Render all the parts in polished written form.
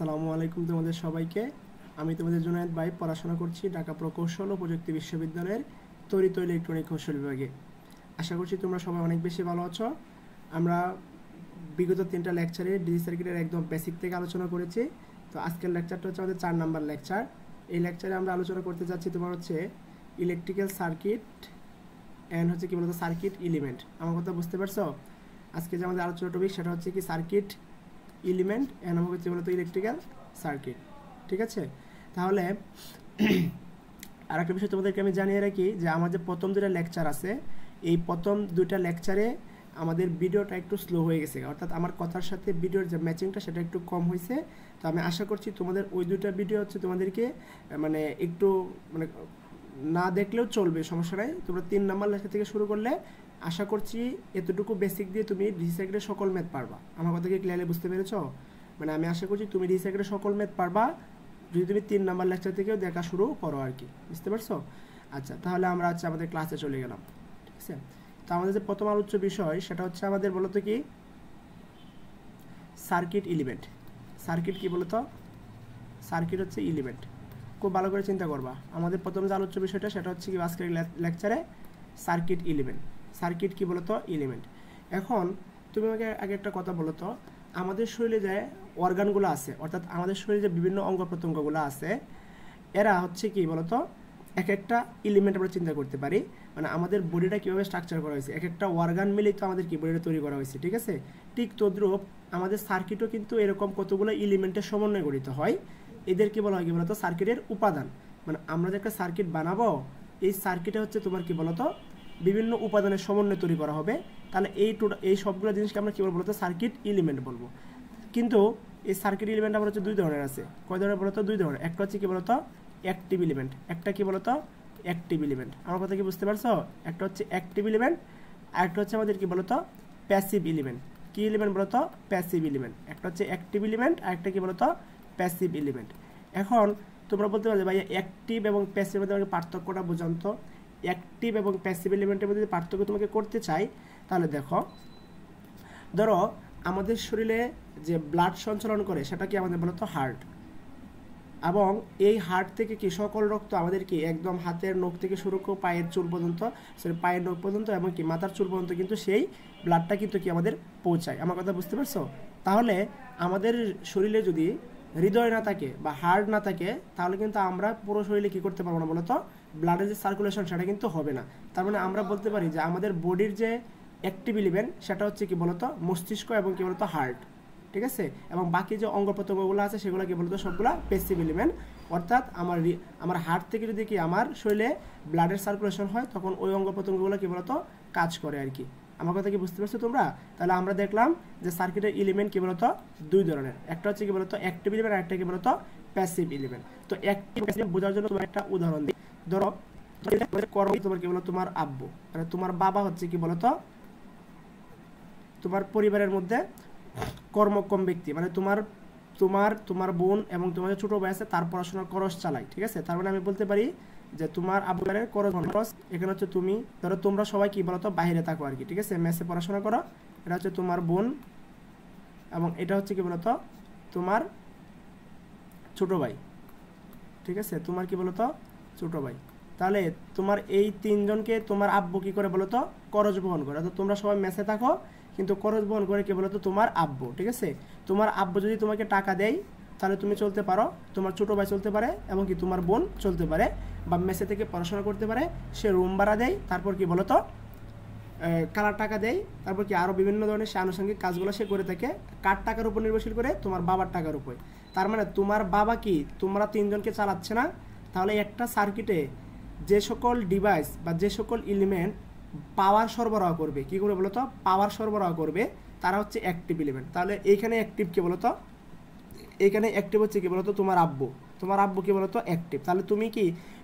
আসসালামু আলাইকুম তোমাদের সবাইকে। আমি তোমাদের জুনায়েদ ভাই, পড়াশোনা করছি ঢাকা প্রকৌশল ও প্রযুক্তি বিশ্ববিদ্যালয়ের তড়িৎ ও ইলেকট্রনিক কৌশল বিভাগে। আশা করছি তোমরা সবাই অনেক বেশি ভালো আছো। আমরা বিগত 3টা লেকচারে ডিজি সার্কিটের একদম বেসিক থেকে আলোচনা করেছি। তো আজকের লেকচারটা হচ্ছে আমাদের 4 নাম্বার লেকচার। এই লেকচারে আমরা আলোচনা করতে যাচ্ছি তোমার হচ্ছে ইলেকট্রিক্যাল সার্কিট অ্যান্ড হচ্ছে কি বলতো সার্কিট এলিমেন্ট। আমার কথা বুঝতে পারছো? আজকে যে আমাদের আলোচনা টপিক সেটা হচ্ছে কি সার্কিট এলিমেন্ট অ্যান্ড হচ্ছে বলতো ইলেকট্রিক্যাল সার্কিট। ঠিক আছে, তাহলে আর একটা বিষয় তোমাদেরকে আমি জানিয়ে রাখি যে আমাদের প্রথম 2টা লেকচার আছে, এই প্রথম 2টা লেকচারে আমাদের ভিডিওটা একটু স্লো হয়ে গেছে, অর্থাৎ আমার কথার সাথে ভিডিওর যে ম্যাচিংটা সেটা একটু কম হয়েছে। তো আমি আশা করছি তোমাদের ওই 2টা ভিডিও হচ্ছে তোমাদেরকে মানে একটু মানে না দেখলেও চলবে, সমস্যা নাই। তোমরা 3 নাম্বার লেকচার থেকে শুরু করলে আশা করছি এতটুকু বেসিক দিয়ে তুমি ডিজি সার্কিটের সকল ম্যাথ পারবা। আমার কথা কি ক্লিয়ারলি বুঝতে পেরেছো? মানে আমি আশা করছি তুমি ডিজি সার্কিটের সকল ম্যাথ পারবা যদি তুমি 3 নাম্বার লেকচার থেকেও দেখা শুরু করো আর কি, বুঝতে পারছো? আচ্ছা, তাহলে আমরা হচ্ছে আমাদের ক্লাসে চলে গেলাম। ঠিক আছে, তো আমাদের যে প্রথম আলোচ্য বিষয় সেটা হচ্ছে আমাদের বলতো কি সার্কিট এলিমেন্ট। সার্কিট কি বলতো? সার্কিট হচ্ছে এলিমেন্ট। খুব ভালো করে চিন্তা করবা, আমাদের প্রথম যে আলোচ্য বিষয়টা সেটা হচ্ছে কি আজকের লেকচারে সার্কিট এলিমেন্ট। সার্কিট কি বলতো? এলিমেন্ট। এখন তুমি আমাকে আগে একটা কথা বলো তো, আমাদের শরীরে যে অর্গানগুলো আছে, অর্থাৎ আমাদের শরীরে যে বিভিন্ন অঙ্গ প্রত্যঙ্গগুলো আছে, এরা হচ্ছে কি বলতো এক একটা এলিমেন্ট আমরা চিন্তা করতে পারি। মানে আমাদের বডিটা কীভাবে স্ট্রাকচার করা হয়েছে, এক একটা অর্গান মিলেই তো আমাদের কি বডিটা তৈরি করা হয়েছে। ঠিক আছে, ঠিক তদ্রূপ আমাদের সার্কিটও কিন্তু এরকম কতগুলো এলিমেন্টের সমন্বয়ে গঠিত হয়। এদেরকে বলা হয় কি বলতো সার্কিটের উপাদান। মানে আমরা যে একটা সার্কিট বানাবো, এই সার্কিটে হচ্ছে তোমার কি বলতো বিভিন্ন উপাদানের সমন্বয় তৈরি করা হবে। তাহলে এই সবগুলো জিনিসকে আমরা কী বলবো বলতো? সার্কিট এলিমেন্ট বলবো। কিন্তু এই সার্কিট এলিমেন্ট আবার হচ্ছে 2 ধরনের আছে। কয় ধরনের বলতো? 2 ধরনের। একটা হচ্ছে কি বলতো অ্যাক্টিভ এলিমেন্ট, একটা কি বলতো অ্যাক্টিভ এলিমেন্ট। আমার কথা কি বুঝতে পারছো? একটা হচ্ছে অ্যাক্টিভ এলিমেন্ট আর একটা হচ্ছে আমাদের কি বলতো প্যাসিভ এলিমেন্ট। কি এলিমেন্ট বলতো? Passive element. একটা হচ্ছে অ্যাক্টিভ এলিমেন্ট আর একটা কি বলতো প্যাসিভ এলিমেন্ট। এখন তোমরা বলতে পারো ভাই অ্যাক্টিভ এবং প্যাসিভ মধ্যে আমাকে পার্থক্যটা বোঝান তো। অ্যাক্টিভ এবং প্যাসিভ এলিমেন্টের মধ্যে যদি পার্থক্য তোমাকে করতে চাই তাহলে দেখো, ধরো আমাদের শরীরে যে ব্লাড সঞ্চালন করে সেটা কি আমাদের বলতো হার্ট, এবং এই হার্ট থেকে কি সকল রক্ত আমাদের কি একদম হাতের নখ থেকে শুরু করে পায়ের চুল পর্যন্ত, পায়ের নখ পর্যন্ত এবং কি মাথার চুল পর্যন্ত কিন্তু সেই ব্লাডটা কিন্তু কি আমাদের পৌঁছায়। আমার কথা বুঝতে পারছো? তাহলে আমাদের শরীরে যদি হৃদয় না থাকে বা হার্ট না থাকে তাহলে কিন্তু আমরা পুরো শরীরে কি করতে পারবো না বলতো? ব্লাডের যে সার্কুলেশন সেটা কিন্তু হবে না। তার মানে আমরা বলতে পারি যে আমাদের বডির যে অ্যাক্টিভ এলিমেন্ট সেটা হচ্ছে কি বলতো মস্তিষ্ক এবং কি বলতো হার্ট। ঠিক আছে, এবং বাকি যে অঙ্গ প্রত্যঙ্গগুলো আছে সেগুলো কি বলতো সবগুলো প্যাসিভ এলিমেন্ট। অর্থাৎ আমার হার্ট থেকে যদি কি আমার শরীরে ব্লাডের সার্কুলেশন হয় তখন ওই অঙ্গ প্রত্যঙ্গগুলো কি বলতো কাজ করে আর কি। আমার কথা কি বুঝতে পারছো তোমরা? তাহলে আমরা দেখলাম যে সার্কিটের এলিমেন্ট কি বলতো 2 ধরনের। একটা হচ্ছে কি বলতো অ্যাক্টিভ এলিমেন্ট আর একটা কি বলতো প্যাসিভ এলিমেন্ট। তো অ্যাক্টিভ প্যাসিভ বোঝার জন্য তোমার একটা উদাহরণ দিই। ধরো তোমার কি বলতো তোমার আব্বু, মানে তোমার বাবা হচ্ছে কি বলতো তোমার পরিবারের মধ্যে কর্মক্ষম ব্যক্তি। মানে তোমার তোমার তোমার বোন এবং তোমার ছোট ভাই আছে তার পড়াশোনার খরচ চালাই। ঠিক আছে, তার মানে আমি বলতে পারি যে তোমার আব্বুরের খরচ এখানে হচ্ছে তুমি, ধরো তোমরা সবাই কি বলতো বাইরে থাকো আর কি। ঠিক আছে, মেসে পড়াশোনা করো। এটা হচ্ছে তোমার বোন এবং এটা হচ্ছে কি বলতো তোমার ছোট ভাই। ঠিক আছে, তোমার কি বলতো ছোট ভাই। তাহলে তোমার এই 3 জনকে তোমার আব্বু কি করে বলতো খরচ বহন করে। তো তোমরা সবাই মেসে থাকো কিন্তু খরচ বহন করে কি বলতো তোমার আব্বু। ঠিক আছে, তোমার আব্বু যদি তোমাকে টাকা দেয় তাহলে তুমি চলতে পারো, তোমার ছোটো ভাই চলতে পারে এবং কি তোমার বোন চলতে পারে, বা মেসে থেকে পড়াশোনা করতে পারে। সে রুম ভাড়া দেয়, তারপর কি বলতো কারার টাকা দেয়, তারপর কি আরও বিভিন্ন ধরনের সে আনুষঙ্গিক কাজগুলো সে করে থাকে কার টাকার উপর নির্ভরশীল করে? তোমার বাবার টাকার উপর। তার মানে তোমার বাবা কি তোমরা 3 জনকে চালাচ্ছে না? তাহলে একটা সার্কিটে যে সকল ডিভাইস বা যে সকল এলিমেন্ট পাওয়ার সরবরাহ করবে, কি করে বলতো পাওয়ার সরবরাহ করবে, তারা হচ্ছে অ্যাক্টিভ এলিমেন্ট। তাহলে এইখানে অ্যাক্টিভ কি বলতো, এইখানে অ্যাক্টিভ হচ্ছে কি বলতো তোমার আব্বু। তোমার আব্বু কি বলতো অ্যাক্টিভ। তাহলে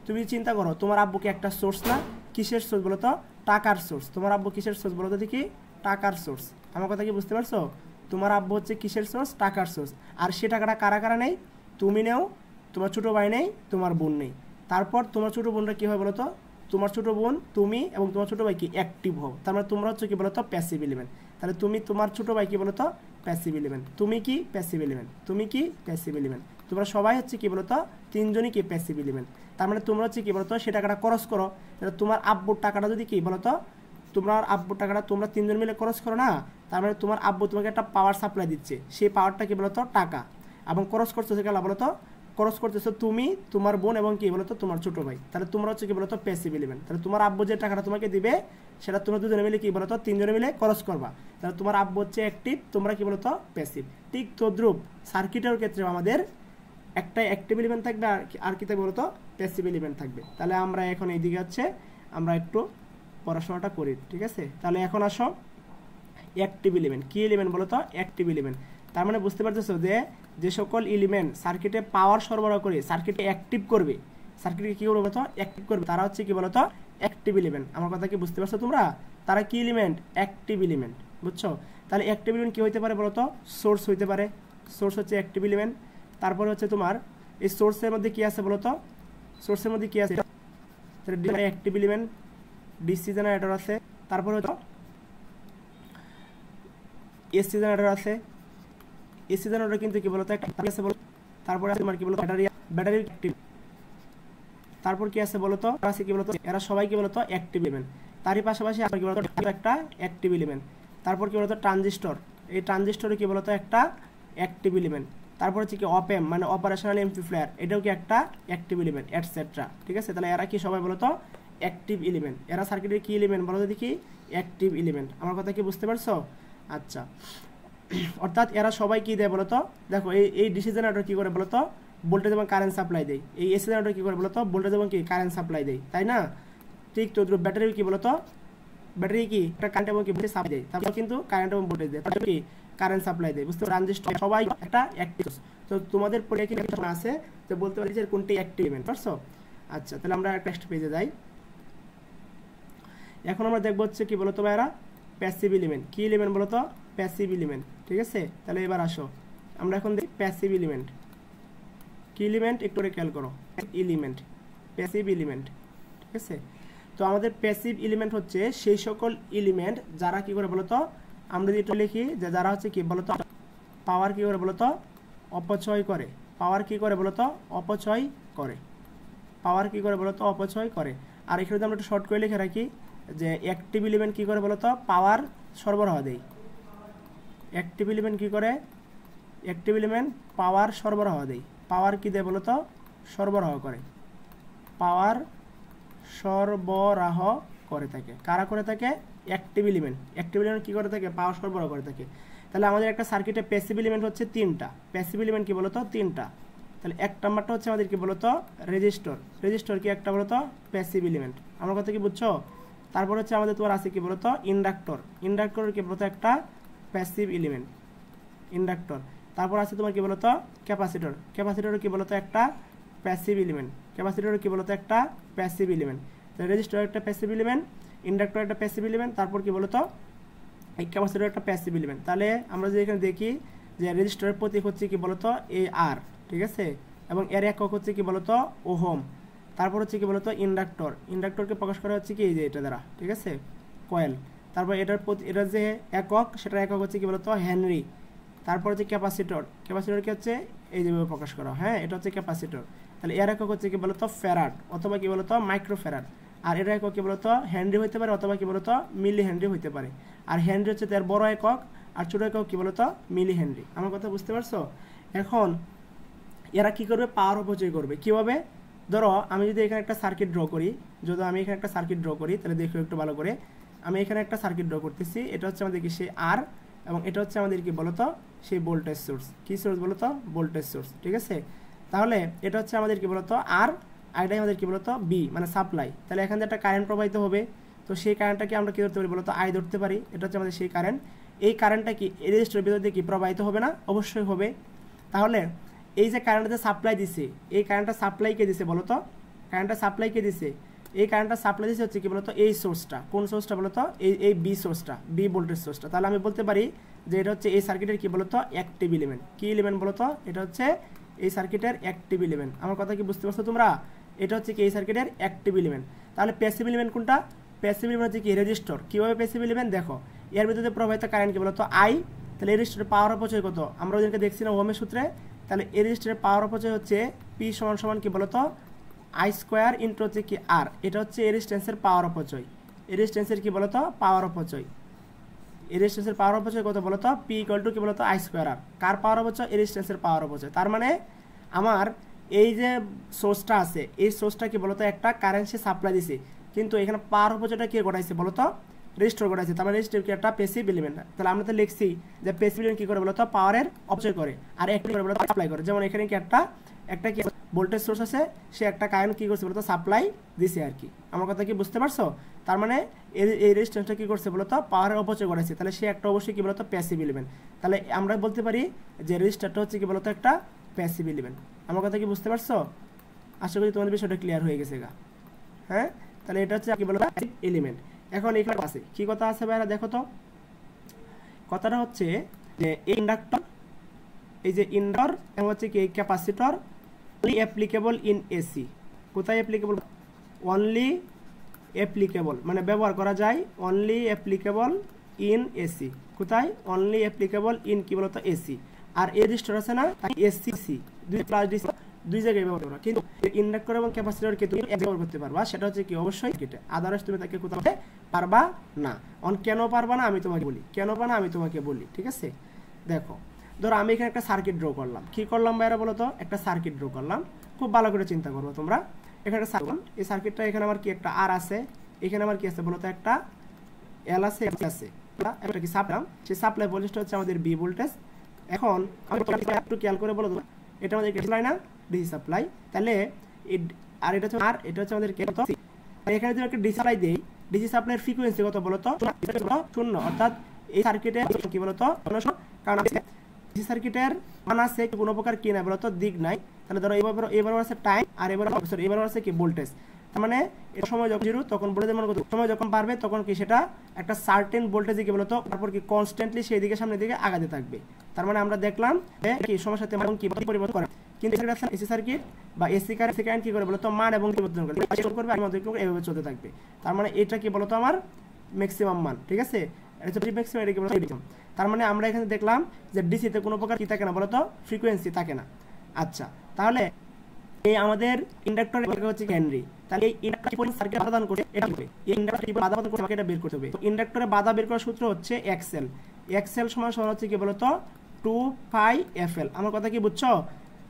তুমি চিন্তা করো তোমার আব্বু কি একটা সোর্স না? কিসের সোর্স বলতো? টাকার সোর্স। তোমার আব্বু কিসের সোর্স বলতো দেখি? টাকার সোর্স। আমার কথা কি বুঝতে পারছো? তোমার আব্বু হচ্ছে কিসের সোর্স? টাকার সোর্স। আর সে টাকাটা কারা কারা নেই? তুমি নেও, তোমার ছোটো ভাই নেই, তোমার বোন নেই। তারপর তোমার ছোটো বোনরা কী হয় বলতো? তোমার ছোটো বোন, তুমি এবং তোমার ছোটো ভাই কি অ্যাক্টিভ হও। তার মানে তোমরা হচ্ছে কি বলতো প্যাসিভ এলিমেন্ট। তাহলে তুমি তোমার ছোট ভাই কি বলতো প্যাসিভ এলিমেন্ট, তুমি কি প্যাসিভ এলিমেন্ট, তুমি কি প্যাসিভ এলিমেন্ট, তোমরা সবাই হচ্ছে কি বলতো তিনজনই কি প্যাসিভ এলিমেন্ট। তার মানে তোমরা হচ্ছে কি বলতো সে টাকাটা খরচ করো, তাহলে তোমার আব্বুর টাকাটা যদি কি বলতো তোমার আব্বুর টাকাটা তোমরা তিনজন মিলে খরচ করো না, তার মানে তোমার আব্বু তোমাকে একটা পাওয়ার সাপ্লাই দিচ্ছে, সেই পাওয়ারটা কি বলতো টাকা, এবং খরচ করতেছে গেলা বলতো খরচ করতেছো তুমি, তোমার বোন এবং কি বলতো তোমার ছোট ভাই, তাহলে তোমরা হচ্ছে কি বলতো প্যাসিভ এলিমেন্ট। তাহলে তোমার আব্বু যে টাকাটা তোমাকে দিবে সেটা তোমরা দুজনে মিলে কি বলতো তিনজনে মিলে খরচ করবা, তাহলে তোমার আব্বু হচ্ছে অ্যাক্টিভ, তোমরা কি বলতো প্যাসিভ। ঠিক তদ্রুপ সার্কিটের ক্ষেত্রে আমাদের একটা অ্যাক্টিভ এলিমেন্ট থাকবে আর কি থাকবে বলতো প্যাসিভ এলিমেন্ট থাকবে। তাহলে আমরা এখন এইদিকে হচ্ছে আমরা একটু পড়াশোনাটা করি, ঠিক আছে। তাহলে এখন আসো অ্যাক্টিভ এলিমেন্ট, কি এলিমেন্ট বলতো অ্যাক্টিভ এলিমেন্ট। তার মানে বুঝতে পারতেছো যে সকল এলিমেন্ট সার্কিটে পাওয়ার সরবরাহ করে সার্কিটে অ্যাক্টিভ করবে, সার্কিটকে কি করবে বলতো অ্যাক্টিভ করবে, তারা হচ্ছে কি বলতো অ্যাক্টিভ এলিমেন্ট। আমার কথা কি বুঝতে পারছো তোমরা, তারা কি এলিমেন্ট অ্যাক্টিভ এলিমেন্ট, বুঝছো। তাহলে অ্যাক্টিভ এলিমেন্ট কি হইতে পারে বলতো সোর্স হইতে পারে, সোর্স হচ্ছে অ্যাক্টিভ এলিমেন্ট। তারপরে হচ্ছে তোমার এই সোর্সের মধ্যে কি আছে বলতো, সোর্সের মধ্যে কি আছে তাহলে অ্যাক্টিভ এলিমেন্ট, ডিসি জেনারেটর আছে, তারপরে হচ্ছে এসি জেনারেটর আছে, এসি জেনারেটর কিন্তু কি বলতো একটা আছে বলতো, তারপরে তোমার কি বলতো ব্যাটারি অ্যাক্টিভ, তারপর কি আছে বলতো আছে কি বলতো এরা সবাই কি বলতো অ্যাক্টিভ এলিমেন্ট। তারই পাশাপাশি আর কি বলতো একটা অ্যাক্টিভ এলিমেন্ট। তারপর কি বলতো ট্রানজিস্টর, এই ট্রানজিস্টরে কি বলতো একটা অ্যাক্টিভ এলিমেন্ট। তারপর হচ্ছে কি অপএম মানে অপারেশনাল এমপ্লিফায়ার, এটাও কি একটা অ্যাক্টিভ এলিমেন্ট এটসেট্রা, ঠিক আছে। তাহলে এরা কি সবাই বলতো অ্যাক্টিভ এলিমেন্ট, এরা সার্কিটের কি এলিমেন্ট বলো দেখি অ্যাক্টিভ এলিমেন্ট। আমার কথা কি বুঝতে পারছো, আচ্ছা। অর্থাৎ এরা সবাই কি দেয় বলতো, দেখো এই ডিসি জেনারেটর কি করে বলতো ভোল্টেজ এবং কারেন্ট সাপ্লাই দেয়, এই এসি জেনারেটর কি করে বলতো ভোল্টেজ এবং কি কারেন্ট সাপ্লাই দেয়, তাই না। ঠিক তো ব্যাটারি কি বলতো ব্যাটারি কি একটা কারেন্ট এবং কি ভোল্টেজ সাপ্লাই দেয়, তারপর কিন্তু কারেন্ট এবং ভোল্টেজ দেয়, তারপর কি কারেন্ট সাপ্লাই দেয়, বুঝতে পারছো। ট্রানজিস্টর সবাই একটা অ্যাক্টিভ। তো তোমাদের পরীক্ষায় কি আছে যে বলতে পারি যে কোনটি অ্যাক্টিভ এলিমেন্ট, পারছো। আচ্ছা তাহলে আমরা নেক্সট পেজে যাই। এখন আমরা দেখবো হচ্ছে কি বলতো ভাইরা প্যাসিভ এলিমেন্ট, কি এলিমেন্ট বলতো প্যাসিভ এলিমেন্ট, ঠিক আছে। তাহলে এবার আসো আমরা এখন দেখি প্যাসিভ এলিমেন্ট কি এলিমেন্ট, একটু খেয়াল করো এলিমেন্ট প্যাসিভ এলিমেন্ট, ঠিক আছে। তো আমাদের প্যাসিভ এলিমেন্ট হচ্ছে সেই সকল এলিমেন্ট যারা কি করে বলতো, আমরা যদি একটু লিখি যে যারা হচ্ছে কি বলতো পাওয়ার কি করে বলতো অপচয় করে, পাওয়ার কি করে বলতো অপচয় করে, পাওয়ার কি করে বলতো অপচয় করে। আর এখানে আমরা একটু শর্ট করে লিখে রাখি যে অ্যাক্টিভ এলিমেন্ট কি করে বলতো পাওয়ার সরবরাহ দেয়, অ্যাক্টিভ এলিমেন্ট কি করে, অ্যাক্টিভ এলিমেন্ট পাওয়ার সরবরাহ দেয়, পাওয়ার কি দেয় বলতো সরবরাহ করে, পাওয়ার সরবরাহ করে থাকে, কারা করে থাকে অ্যাক্টিভ এলিমেন্ট, অ্যাক্টিভ এলিমেন্ট কি করে থাকে পাওয়ার সরবরাহ করে থাকে। তাহলে আমাদের একটা সার্কিটে প্যাসিভ এলিমেন্ট হচ্ছে তিনটা, প্যাসিভ এলিমেন্ট কি বলতো তিনটা। তাহলে এক নাম্বারটা হচ্ছে আমাদের কি বলতো রেজিস্টর, রেজিস্টর কি একটা বলতো প্যাসিভ এলিমেন্ট, আমার কথা কি বুঝছো। তারপর হচ্ছে আমাদের তোমার আছে কি বলতো ইন্ডাক্টর, ইন্ডাক্টর কি বলতো একটা প্যাসিভ এলিমেন্ট ইন্ডাক্টর। তারপর আছে তোমার কি বলতো ক্যাপাসিটর, ক্যাপাসিটর কি বলতো একটা প্যাসিভ এলিমেন্ট, ক্যাপাসিটর কি বলতো একটা প্যাসিভ এলিমেন্ট। তো রেজিস্টর একটা প্যাসিভ এলিমেন্ট, ইন্ডাক্টর একটা প্যাসিভ এলিমেন্ট, তারপর কি বলতো এই ক্যাপাসিটর একটা প্যাসিভ এলিমেন্ট। তাহলে আমরা যদি এখানে দেখি যে রেজিস্টরের প্রতীক হচ্ছে কি বলতো এ আর, ঠিক আছে, এবং এর একক হচ্ছে কি বলতো ওহম। তারপর হচ্ছে কি বলতো ইন্ডাক্টর, ইন্ডাক্টরকে প্রকাশ করা হচ্ছে কি এই যে এটা দ্বারা, ঠিক আছে কয়েল। তারপর এটার যে একক সেটার একক হচ্ছে কি বলতো হেনরি। তারপর হচ্ছে ক্যাপাসিটর, ক্যাপাসিটর কি হচ্ছে এই যেভাবে প্রকাশ করা, হ্যাঁ এটা হচ্ছে ক্যাপাসিটর। তাহলে এর একক হচ্ছে কি বলতো ফ্যারাড অথবা কি বলতো মাইক্রো ফ্যারাড। আর এর একক কি বলতো হেনরি হইতে পারে অথবা কি বলতো মিলি হেনরি হইতে পারে। আর হেনরি হচ্ছে তার বড় একক আর ছোট একক কি বলতো মিলি হেনরি। আমার কথা বুঝতে পারছো। এখন এরা কি করবে পাওয়ার অপচয় করবে কিভাবে, ধরো আমি যদি এখানে একটা সার্কিট ড্র করি, যদি আমি এখানে একটা সার্কিট ড্র করি তাহলে দেখো একটু ভালো করে, আমি এখানে একটা সার্কিট ড্র করতেছি, এটা হচ্ছে আমাদের কি সেই আর এবং এটা হচ্ছে আমাদের কি বলতো সেই ভোল্টেজ সোর্স, কি সোর্স বলতো ভোল্টেজ সোর্স, ঠিক আছে। তাহলে এটা হচ্ছে আমাদের কি বলতো আর এটাই আমাদের কি বলতো বি মানে সাপ্লাই। তাহলে এখান থেকে একটা কারেন্ট প্রবাহিত হবে, তো সেই কারেন্টটাকে আমরা কি ধরতে পারি বলতো আই ধরতে পারি, এটা হচ্ছে আমাদের সেই কারেন্ট। এই কারেন্টটা কি এই রেজিস্টরের ভিতর দিয়ে কি প্রবাহিত হবে না, অবশ্যই হবে। তাহলে এই যে কারেন্টটা সাপ্লাই দিছে, এই কারেন্টটা সাপ্লাই কে দিছে বলতো, কারেন্টটা সাপ্লাই কে দিছে, এই কারেন্টটা সাপ্লাই দিছে হচ্ছে কি বলতো এই সোর্সটা, কোন সোর্সটা বলতো এই বি সোর্সটা, বি ভোল্টেজ সোর্সটা। তাহলে আমি বলতে পারি যে এটা হচ্ছে এই সার্কিটের কি বলতো অ্যাক্টিভ এলিমেন্ট, কি এলিমেন্ট বলতো এটা হচ্ছে এই সার্কিটের অ্যাক্টিভ এলিমেন্ট। আমার কথা কি বুঝতে পারছো তোমরা, এটা হচ্ছে কি এই সার্কিটের অ্যাক্টিভ এলিমেন্ট। তাহলে প্যাসিভ এলিমেন্ট কোনটা, প্যাসিভ এলিমেন্ট হচ্ছে কি রেজিস্টর। কিভাবে প্যাসিভ এলিমেন্ট দেখো, এর ভিতরে প্রবাহিত কারেন্ট কি বলতো আই, তাহলে এই রেজিস্টারের পাওয়ার অপচয় কত আমরা ওদিনকে দেখছি না ওহমের সূত্রে, তাহলে এই রেজিস্টারের পাওয়ার অপচয় হচ্ছে পি সমান সমান কি বলতো আই স্কোয়ার ইন্টু হচ্ছে কি আর, এটা হচ্ছে এই রেজিস্ট্যান্সের পাওয়ার অপচয়, এই রেজিস্ট্যান্সের কি বলতো পাওয়ার অপচয়, এই রেজিস্ট্যান্সের পাওয়ার অপচয় কত বলতো পি ইকুয়াল টু কি বলতো আই স্কোয়ার আর, কার পাওয়ার অপচয় এই রেজিস্ট্যান্সের পাওয়ার অপচয়। তার মানে আমার এই যে সোর্সটা আছে এই সোর্সটা কি বলতো একটা কারেন্ট সে সাপ্লাই দিছে, কিন্তু এখানে পাওয়ার অপচয়টা কে ঘটাইছে বলতো রেজিস্টার ঘটাইছে, তার মানে রেজিস্টার কি একটা প্যাসিভ এলিমেন্ট। তাহলে আমরা তো লিখছি যে প্যাসিভ এলিমেন্ট কি করে বলতো পাওয়ারের অপচয় করে, আর একটা করে বলতো সাপ্লাই করে। যেমন এখানে কি একটা কি ভোল্টেজ সোর্স আছে, সে একটা কারেন্ট কি করছে বলতো সাপ্লাই দিছে আর কি, আমার কথা কি বুঝতে পারছো? তার মানে এই রেজিস্ট্যান্সটা কি করছে বলতো পাওয়ারের অপচয় করেছে, তাহলে সে একটা অবশ্যই কি বলতো প্যাসিভ এলিমেন্ট। তাহলে আমরা বলতে পারি যে রেজিস্টারটা হচ্ছে কি বলতো একটা প্যাসিভ এলিমেন্ট। আমার কথা কি বুঝতে পারছো? আশা করি তোমাদের বিষয়টা ক্লিয়ার হয়ে গেছে গা। হ্যাঁ, তাহলে এটা হচ্ছে কি বলতো প্যাসিভ এলিমেন্ট। এখন এখানে আছে কি কথা আছে ভাইরা দেখো তো, কথাটা হচ্ছে যে ইন্ডাক্টর, এই যে ইন্ডাক্টর এবং হচ্ছে কি capacitor only applicable in AC, কোথায় অ্যাপ্লিকেবল? অনলি অ্যাপ্লিকেবল মানে ব্যবহার করা যায় অনলি অ্যাপ্লিকেবল ইন এসি, কোথায়? অনলি অ্যাপ্লিকেবল ইন কি বলতো এসি। আর এই রেজিস্টার আছে না এসসি দুই প্লাস ডিসি দুই জায়গায় ব্যবহার করা, কিন্তু ইন্ডাক্টর এবং ক্যাপাসিটরকে তুমি ব্যবহার করতে পারবা, সেটা হচ্ছে কি অবশ্যই এটা, আদারওয়াইজ তুমি তাকে কোথাও পারবা না। কেন পারবা না আমি তোমাকে বলি, কেন পারবা না আমি তোমাকে বলি, ঠিক আছে? দেখো ধরো আমি এখানে একটা সার্কিট ড্র করলাম, কি করলাম ভাইরা বলো তো, একটা সার্কিট ড্র করলাম, খুব ভালো করে চিন্তা করবো তোমরা। এখানে এই সার্কিটটা এখানে আমার কি একটা আর আছে, এখানে আমার কি আছে বলো তো একটা এল আছে একটা কি সাপ্লাই, সেই সাপ্লাই ভোল্টেজটা হচ্ছে আমাদের বি ভোল্টেজ। এখন আমি একটু খেয়াল করে বলো তো, এটা আমাদের সাপ্লাই না ডিসি সাপ্লাই, তাহলে আর এটা হচ্ছে আর এটা হচ্ছে আমাদের এখানে যদি একটা ডিসি সাপ্লাই দেই, ডিসি সাপ্লাইয়ের ফ্রিকোয়েন্সি কত বলো তো 0, অর্থাৎ এই সার্কিটে কি বলো তো, কারণ সার্কিটের মান আছে কোনো প্রকার কি না বলতো দিক নাই, তাহলে ধরো এবার আছে টাইম আর এবার আছে কি ভোল্টেজ, তার মানে এর সময় যখন জিরো তখন ভোল্টেজের মান কত, সময় যখন বাড়বে তখন কি সেটা একটা সার্টেন ভোল্টেজে কি বলতো তারপর কি কনস্ট্যান্টলি সেই দিকে সামনের দিকে আগাতে থাকবে। তার মানে আমরা দেখলাম কি সময়ের সাথে মান কি পরিবর্তন করে, কিন্তু এসি সার্কিট বা এসি কারেন্ট কি করে বলতো মান এবং পরিবর্তন করবে আমাদের এইভাবে চলতে থাকবে। তার মানে এটা কি বলতো আমার ম্যাক্সিমাম মান, ঠিক আছে? এটা হচ্ছে ম্যাক্সিমাম, এটা কি বলতো মিনিমাম। তার মানে আমরা এখানে দেখলাম যে ডিসিতে কোনো প্রকার কি থাকে না বলতো ফ্রিকোয়েন্সি থাকে না। আচ্ছা, তাহলে এই আমাদের ইন্ডাক্টর হচ্ছে হেনরি, তাহলে এই ইন্ডাক্টর কি সার্কিট বাধা প্রদান করে এটা হবে, এই ইন্ডাক্টর কি বাধা প্রদান করে আমাকে এটা বের করতে হবে। তো ইন্ডাক্টরে বাধা বের করার সূত্র হচ্ছে এক্সএল, এক্সএল সমান হচ্ছে কি বলতো 2πfl। আমার কথা কি বুঝছো?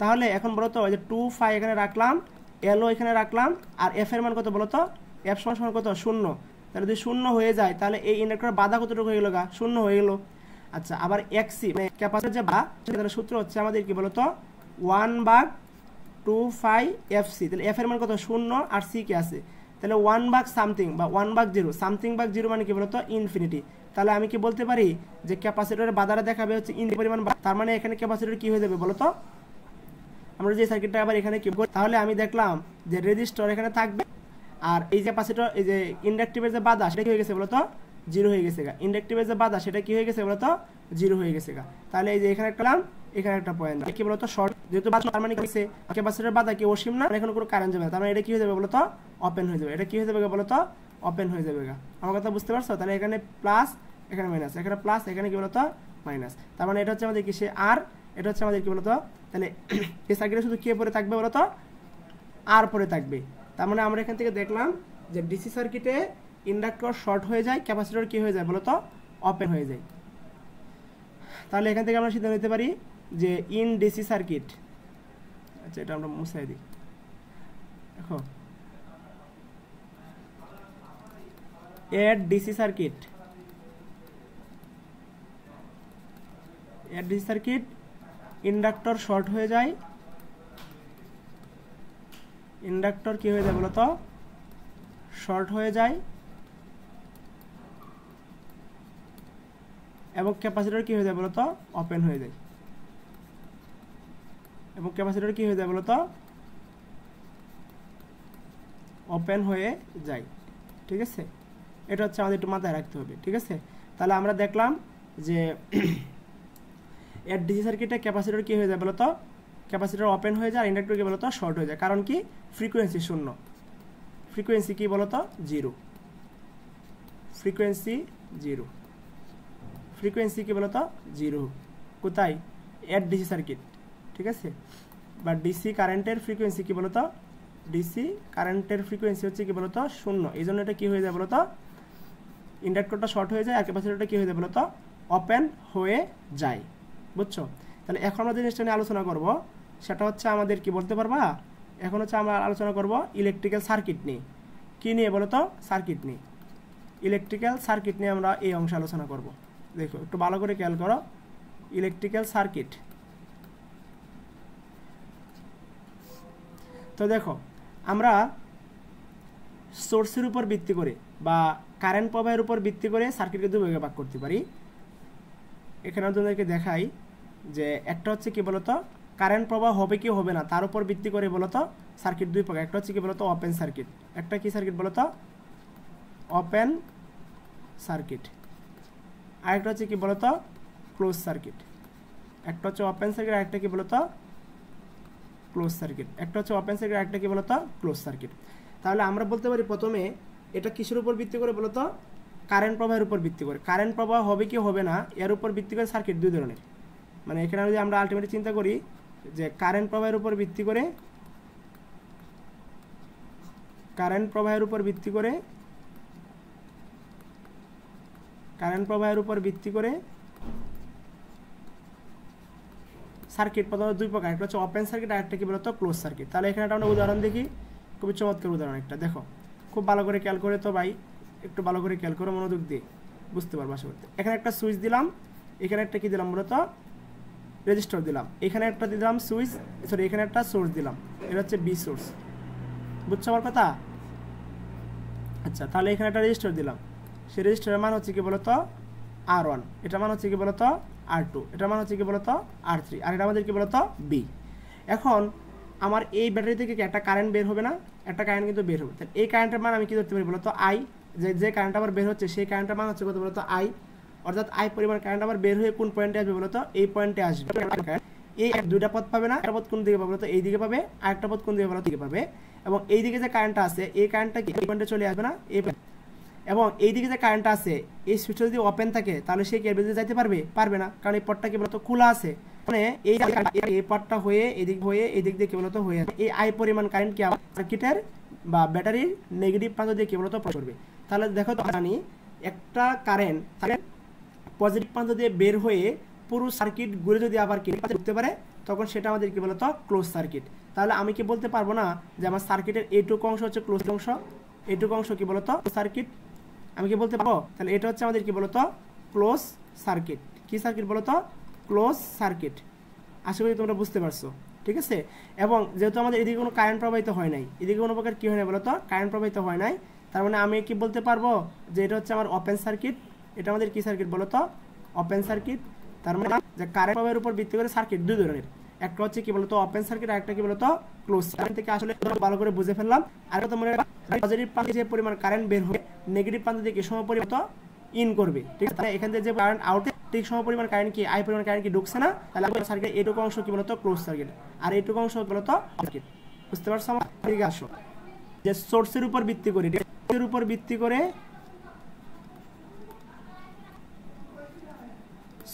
তাহলে এখন বলতো যে 2π এখানে রাখলাম, এলও এখানে রাখলাম, আর এফ এর মান কত বলতো, এফ সমান কত 0। তাহলে যদি 0 হয়ে যায় তাহলে এই ইন্ডাক্টরের বাধা কতটুকু হয়ে গেল গা, 0 হয়ে গেল। আচ্ছা, আবার এক্সি মানে ক্যাপাসিটর যে বা সেটার সূত্র হচ্ছে আমাদের কি বলতো 1/2πfc, তাহলে এফ এর মান কত 0 আর সি কি আছে, তাহলে 1/, বা 1/0, সামথিং/0 মানে কি বলতো ইনফিনিটি। তাহলে আমি কি বলতে পারি যে ক্যাপাসিটরের বাধাটা দেখাবে হচ্ছে ইন পরিমাণ, তার মানে এখানে ক্যাপাসিটর কি হয়ে যাবে বলতো, আমরা যে সার্কিটটা আবার এখানে কি তাহলে আমি দেখলাম যে রেজিস্টর এখানে থাকবে, আর এই যে ক্যাপাসিটর এই যে ইন্ডাকটিভের যে বাধা সেটা কি হয়ে গেছে বলতো 0 হয়ে গেছে গা, ইন্ডাকটিভের যে বাধা সেটা কি হয়ে গেছে বলতো 0 হয়ে গেছে গা। তাহলে এই যে এখানে একটা লাম এখানে একটা পয়েন্ট কি বলতো শর্ট, যেহেতু বাধা তার মানে কি হইছে ক্যাপাসিটরের বাধা কি অসীম না, এখন কোনো কারেন্ট যাবে না, তার মানে এটা কি হয়ে যাবে বলতো ওপেন হয়ে যাবে, এটা কি হয়ে যাবে বলতো ওপেন হয়ে যাবে গা। আমার কথা বুঝতে পারছো? তাহলে এখানে প্লাস এখানে মাইনাস, এখানে প্লাস এখানে কি বলতো মাইনাস, তার মানে এটা হচ্ছে আমাদের কি সে আর, এটা হচ্ছে আমাদের কি বলতো, তাহলে এই সার্কিটে শুধু কে পরে থাকবে বলতো আর পরে থাকবে। তার মানে আমরা এখান থেকে দেখলাম যে ডিসি সার্কিটে ইন্ডাক্টর শর্ট হয়ে যায়, ক্যাপাসিটর কি হয়ে যায় বলতো ওপেন হয়ে যায়। তাহলে এখান থেকে আমরা সিদ্ধান্ত নিতে পারি যে ইন ডিসি সার্কিট, আচ্ছা এটা আমরা মুছাই দিই, দেখো এট ডিসি সার্কিট ইন্ডাক্টর শর্ট হয়ে যায়, ইন্ডাক্টর কি হয়ে যায় বলতো শর্ট হয়ে যায়, এবং ক্যাপাসিটর কি হয়ে যায় বলতো ওপেন হয়ে যায়, এবং ক্যাপাসিটর কি হয়ে যায় বলতো ওপেন হয়ে যায়, ঠিক আছে? এটা হচ্ছে আমাদের একটু মাথায় রাখতে হবে, ঠিক আছে? তাহলে আমরা দেখলাম যে এর ডিসি সার্কিটে ক্যাপাসিটর কি হয়ে যায় বলতো ক্যাপাসিটর ওপেন হয়ে যায়, আর ইন্ডাক্টর কি বলতো শর্ট হয়ে যায়, কারণ কি ফ্রিকোয়েন্সি 0, ফ্রিকোয়েন্সি কি বলতো 0, ফ্রিকোয়েন্সি 0, ফ্রিকোয়েন্সি কি বলতো 0। কোথায়? এট ডিসি সার্কিট, ঠিক আছে। বা ডিসি কারেন্টের ফ্রিকোয়েন্সি কি বলতো, ডিসি কারেন্টের ফ্রিকোয়েন্সি হচ্ছে কি বলতো 0। এই জন্য এটা কি হয়ে যায় বলতো, ইন্ডাক্টরটা শর্ট হয়ে যায় আর ক্যাপাসিটরটা কি হয়ে যায় বলতো ওপেন হয়ে যায়। বুঝছো? তাহলে এখন আমরা যে জিনিসটা নিয়ে আলোচনা করব সেটা হচ্ছে আমাদের কি বলতে পারবা, এখন হচ্ছে আমরা আলোচনা করব ইলেকট্রিক্যাল সার্কিট নিয়ে। কি নিয়ে বলতো? সার্কিট নিয়ে। ইলেকট্রিক্যাল সার্কিট নিয়ে আমরা এই অংশে আলোচনা করব। দেখো একটু ভালো করে খেয়াল করো, ইলেকট্রিক্যাল সার্কিট। তো দেখো আমরা সোর্সের উপর ভিত্তি করে বা কারেন্ট প্রবাহের উপর ভিত্তি করে সার্কিটকে দুই ভাগে ভাগ করতে পারি। এখানে তোমাদেরকে দেখাই যে একটা হচ্ছে কি বলতো কারেন্ট প্রবাহ হবে কি হবে না তার উপর ভিত্তি করে বলতো সার্কিট দুই প্রকার। একটা হচ্ছে কি বলতো ওপেন সার্কিট, একটা কি সার্কিট বলতো ওপেন সার্কিট, আর একটা হচ্ছে কি বলতো ক্লোজ সার্কিট। একটা হচ্ছে ওপেন সার্কিট আর একটা কি বলতো ক্লোজ সার্কিট। একটা হচ্ছে ওপেন সার্কিট আর একটা কি বলতো ক্লোজ সার্কিট। তাহলে আমরা বলতে পারি প্রথমে এটা কিসের উপর ভিত্তি করে বলতো কারেন্ট প্রবাহের উপর ভিত্তি করে। কারেন্ট প্রবাহ হবে কি হবে না এর উপর ভিত্তি করে সার্কিট দুই ধরনের। মানে এখানে যদি আমরা আলটিমেটলি চিন্তা করি যে কারেন্ট প্রবাহের উপর ভিত্তি করে, কারেন্ট প্রবাহের উপর ভিত্তি করে, কারেন্ট প্রবাহের উপর ভিত্তি করে সার্কিট প্রথমত দুই প্রকার। একটা হচ্ছে ওপেন সার্কিট আর একটা কি বলতো ক্লোজ সার্কিট। তাহলে এখানে একটা আমরা উদাহরণ দেখি, খুবই চমৎকার উদাহরণ একটা। দেখো খুব ভালো করে খেয়াল করে তো ভাই, একটু ভালো করে খেয়াল করে মনোযোগ দিয়ে বুঝতে পারবো আশা করতে। এখানে একটা সুইচ দিলাম, এখানে একটা কি দিলাম বলতো রেজিস্টার দিলাম, এখানে একটা দিলাম সুইচ, সরি এখানে একটা সোর্স দিলাম, এটা হচ্ছে বি সোর্স। বুঝছো আমার কথা? আচ্ছা তাহলে এখানে একটা রেজিস্টার দিলাম, সেই রেজিস্টারের মান হচ্ছে কি বলতো R1, এটা মান হচ্ছে কি বলতো R2, এটা মান হচ্ছে কি বলতো R3, আর এটা আমাদের কি বলতো বি। এখন আমার এই ব্যাটারি থেকে কি একটা কারেন্ট বের হবে না? একটা কারেন্ট কিন্তু বের হবে। তাহলে এই কারেন্টের মান আমি কি ধরতে পারি বলতো আই, যে কারেন্ট আবার বের হচ্ছে সেই কারেন্টের মান হচ্ছে কত বলতো আই, অর্থাৎ আই পরিমাণ কারেন্ট আবার বের হয়ে কোন পয়েন্টে আসবে বলতো এই পয়েন্টে আসবে। এই দুইটা পথ পাবে না, একটা পথ কোন দিকে পাবে বলতো এই দিকে পাবে, আর একটা পথ কোন দিকে বলতো দিকে পাবে। এবং এই দিকে যে কারেন্টটা আছে এই কারেন্টটা কি এই পয়েন্টে চলে আসবে না এই, এবং এই দিকে যে কারেন্টটা আছে এই সুইচটা যদি ওপেন থাকে তাহলে সেই কেবল দিয়ে যাইতে পারবে? পারবে না, কারণ এই পথটা কি বলতো খোলা আছে। মানে এই পথটা হয়ে এদিক দিয়ে কি বলতো হয়ে এই আই পরিমাণ কারেন্ট কি সার্কিটের বা ব্যাটারির নেগেটিভ প্রান্ত দিয়ে কি বলতো প্রবেশ করবে। তাহলে দেখো তো জানি একটা কারেন্ট পজিটিভ প্রান্ত দিয়ে বের হয়ে পুরো সার্কিট ঘুরে যদি আবার কি ঢুকতে পারে তখন সেটা আমাদের কি বলতো ক্লোজ সার্কিট। তাহলে আমি কি বলতে পারবো না যে আমার সার্কিটের এইটুকু অংশ হচ্ছে ক্লোজ অংশ, এইটুকু অংশ কি বলতো সার্কিট? আমি কি বলতে পারবো? তাহলে এটা হচ্ছে আমাদের কি বলতো ক্লোজ সার্কিট। কি সার্কিট বলতো? Close circuit. আশা করি তোমরা বুঝতে পারছো, ঠিক আছে। এবং যেহেতু আমাদের এদিকে কোনো কারেন্ট প্রবাহিত হয় নাই, এদিকে কোনো প্রকার কি হয় না বলতো কারেন্ট প্রবাহিত হয় নাই, তার মানে আমি কি বলতে পারবো যে এটা হচ্ছে আমার ওপেন সার্কিট। এটা আমাদের কি সার্কিট বলতো ওপেন সার্কিট। তার মানে যে কারেন্ট প্রবাহের উপর ভিত্তি করে সার্কিট দুই ধরনের, একটা হচ্ছে কি বলতো ওপেন সার্কিট আর একটা কি বলতো ক্লোজ সার্কিট। থেকে আসলে ভালো করে বুঝে ফেললাম। আর তো মনে পজিটিভ প্রান্তে যে পরিমাণ কারেন্ট বের হবে নেগেটিভ প্রান্ত থেকে সম পরিমাণ ইন করবে, ঠিক আছে। তাহলে এখান থেকে যে কারেন্ট আউটে ঠিক সম পরিমাণ কারেন্ট কি আই পরিমাণ কারেন্ট কি ঢুকছে না, তাহলে সার্কিট এইটুকু অংশ কি বলতো ক্লোজ সার্কিট আর এইটুকু অংশ বলতো সার্কিট। বুঝতে পারছো আমার? ঠিক আছে, যে সোর্সের উপর ভিত্তি করে, এর উপর ভিত্তি করে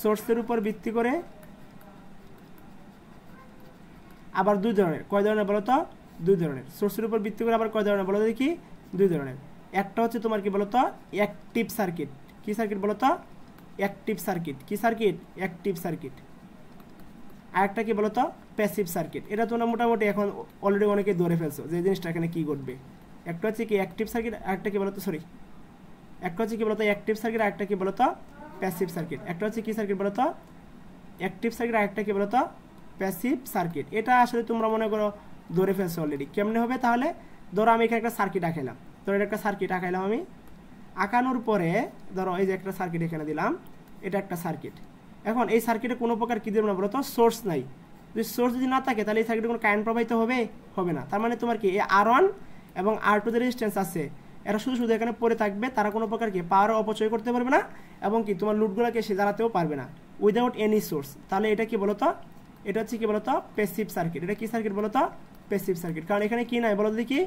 সোর্সের উপর ভিত্তি করে আবার দুই ধরনের। কয় ধরনের বলতো? দুই ধরনের। সোর্সের উপর ভিত্তি করে আবার কয় ধরনের বলো দেখি? দুই ধরনের। একটা হচ্ছে তোমার কি বলতো অ্যাক্টিভ সার্কিট। কি সার্কিট বলতো? Active circuit. কি সার্কিট? Active circuit. আর একটা কি বলতো প্যাসিভ সার্কিট। এটা তোমরা মোটামুটি এখন অলরেডি অনেকে ধরে ফেলছো যে জিনিসটা এখানে কি ঘটবে। একটা হচ্ছে কি অ্যাক্টিভ সার্কিট আর একটা কি বলতো সরি একটা হচ্ছে কি বলতো অ্যাক্টিভ সার্কিট আর একটা কি বলতো প্যাসিভ সার্কিট। একটা হচ্ছে কি সার্কিট বলতো অ্যাক্টিভ সার্কিট আর একটা কি বলতো প্যাসিভ সার্কিট। এটা আসলে তোমরা মনে করো ধরে ফেলছো অলরেডি। কেমনে হবে তাহলে? ধরো আমি এখানে একটা সার্কিট আঁকাইলাম, ধরো এটা একটা সার্কিট আঁকাইলাম আমি। আঁকানোর পরে ধরো এই যে একটা সার্কিট এখানে দিলাম, এটা একটা সার্কিট। এখন এই সার্কিটে কোনো প্রকার কি দেবো না বলতো সোর্স নাই। যদি সোর্স যদি না থাকে তাহলে এই সার্কিটে কোনো কারেন্ট প্রবাহিত হবে? হবে না। তার মানে তোমার কি এই R1 এবং R2 যে রেজিস্ট্যান্স আছে এরা শুধু শুধু এখানে পড়ে থাকবে, তারা কোনো প্রকার কি পাওয়ার অপচয় করতে পারবে না এবং কি তোমার লুটগুলোকে সে জ্বালাতেও পারবে না উইদাউট এনি সোর্স। তাহলে এটা কি বলতো? এটা হচ্ছে কি বলতো প্যাসিভ সার্কিট। এটা কি সার্কিট বলতো? Passive circuit. কারণ এখানে কি নাই বলো দেখি?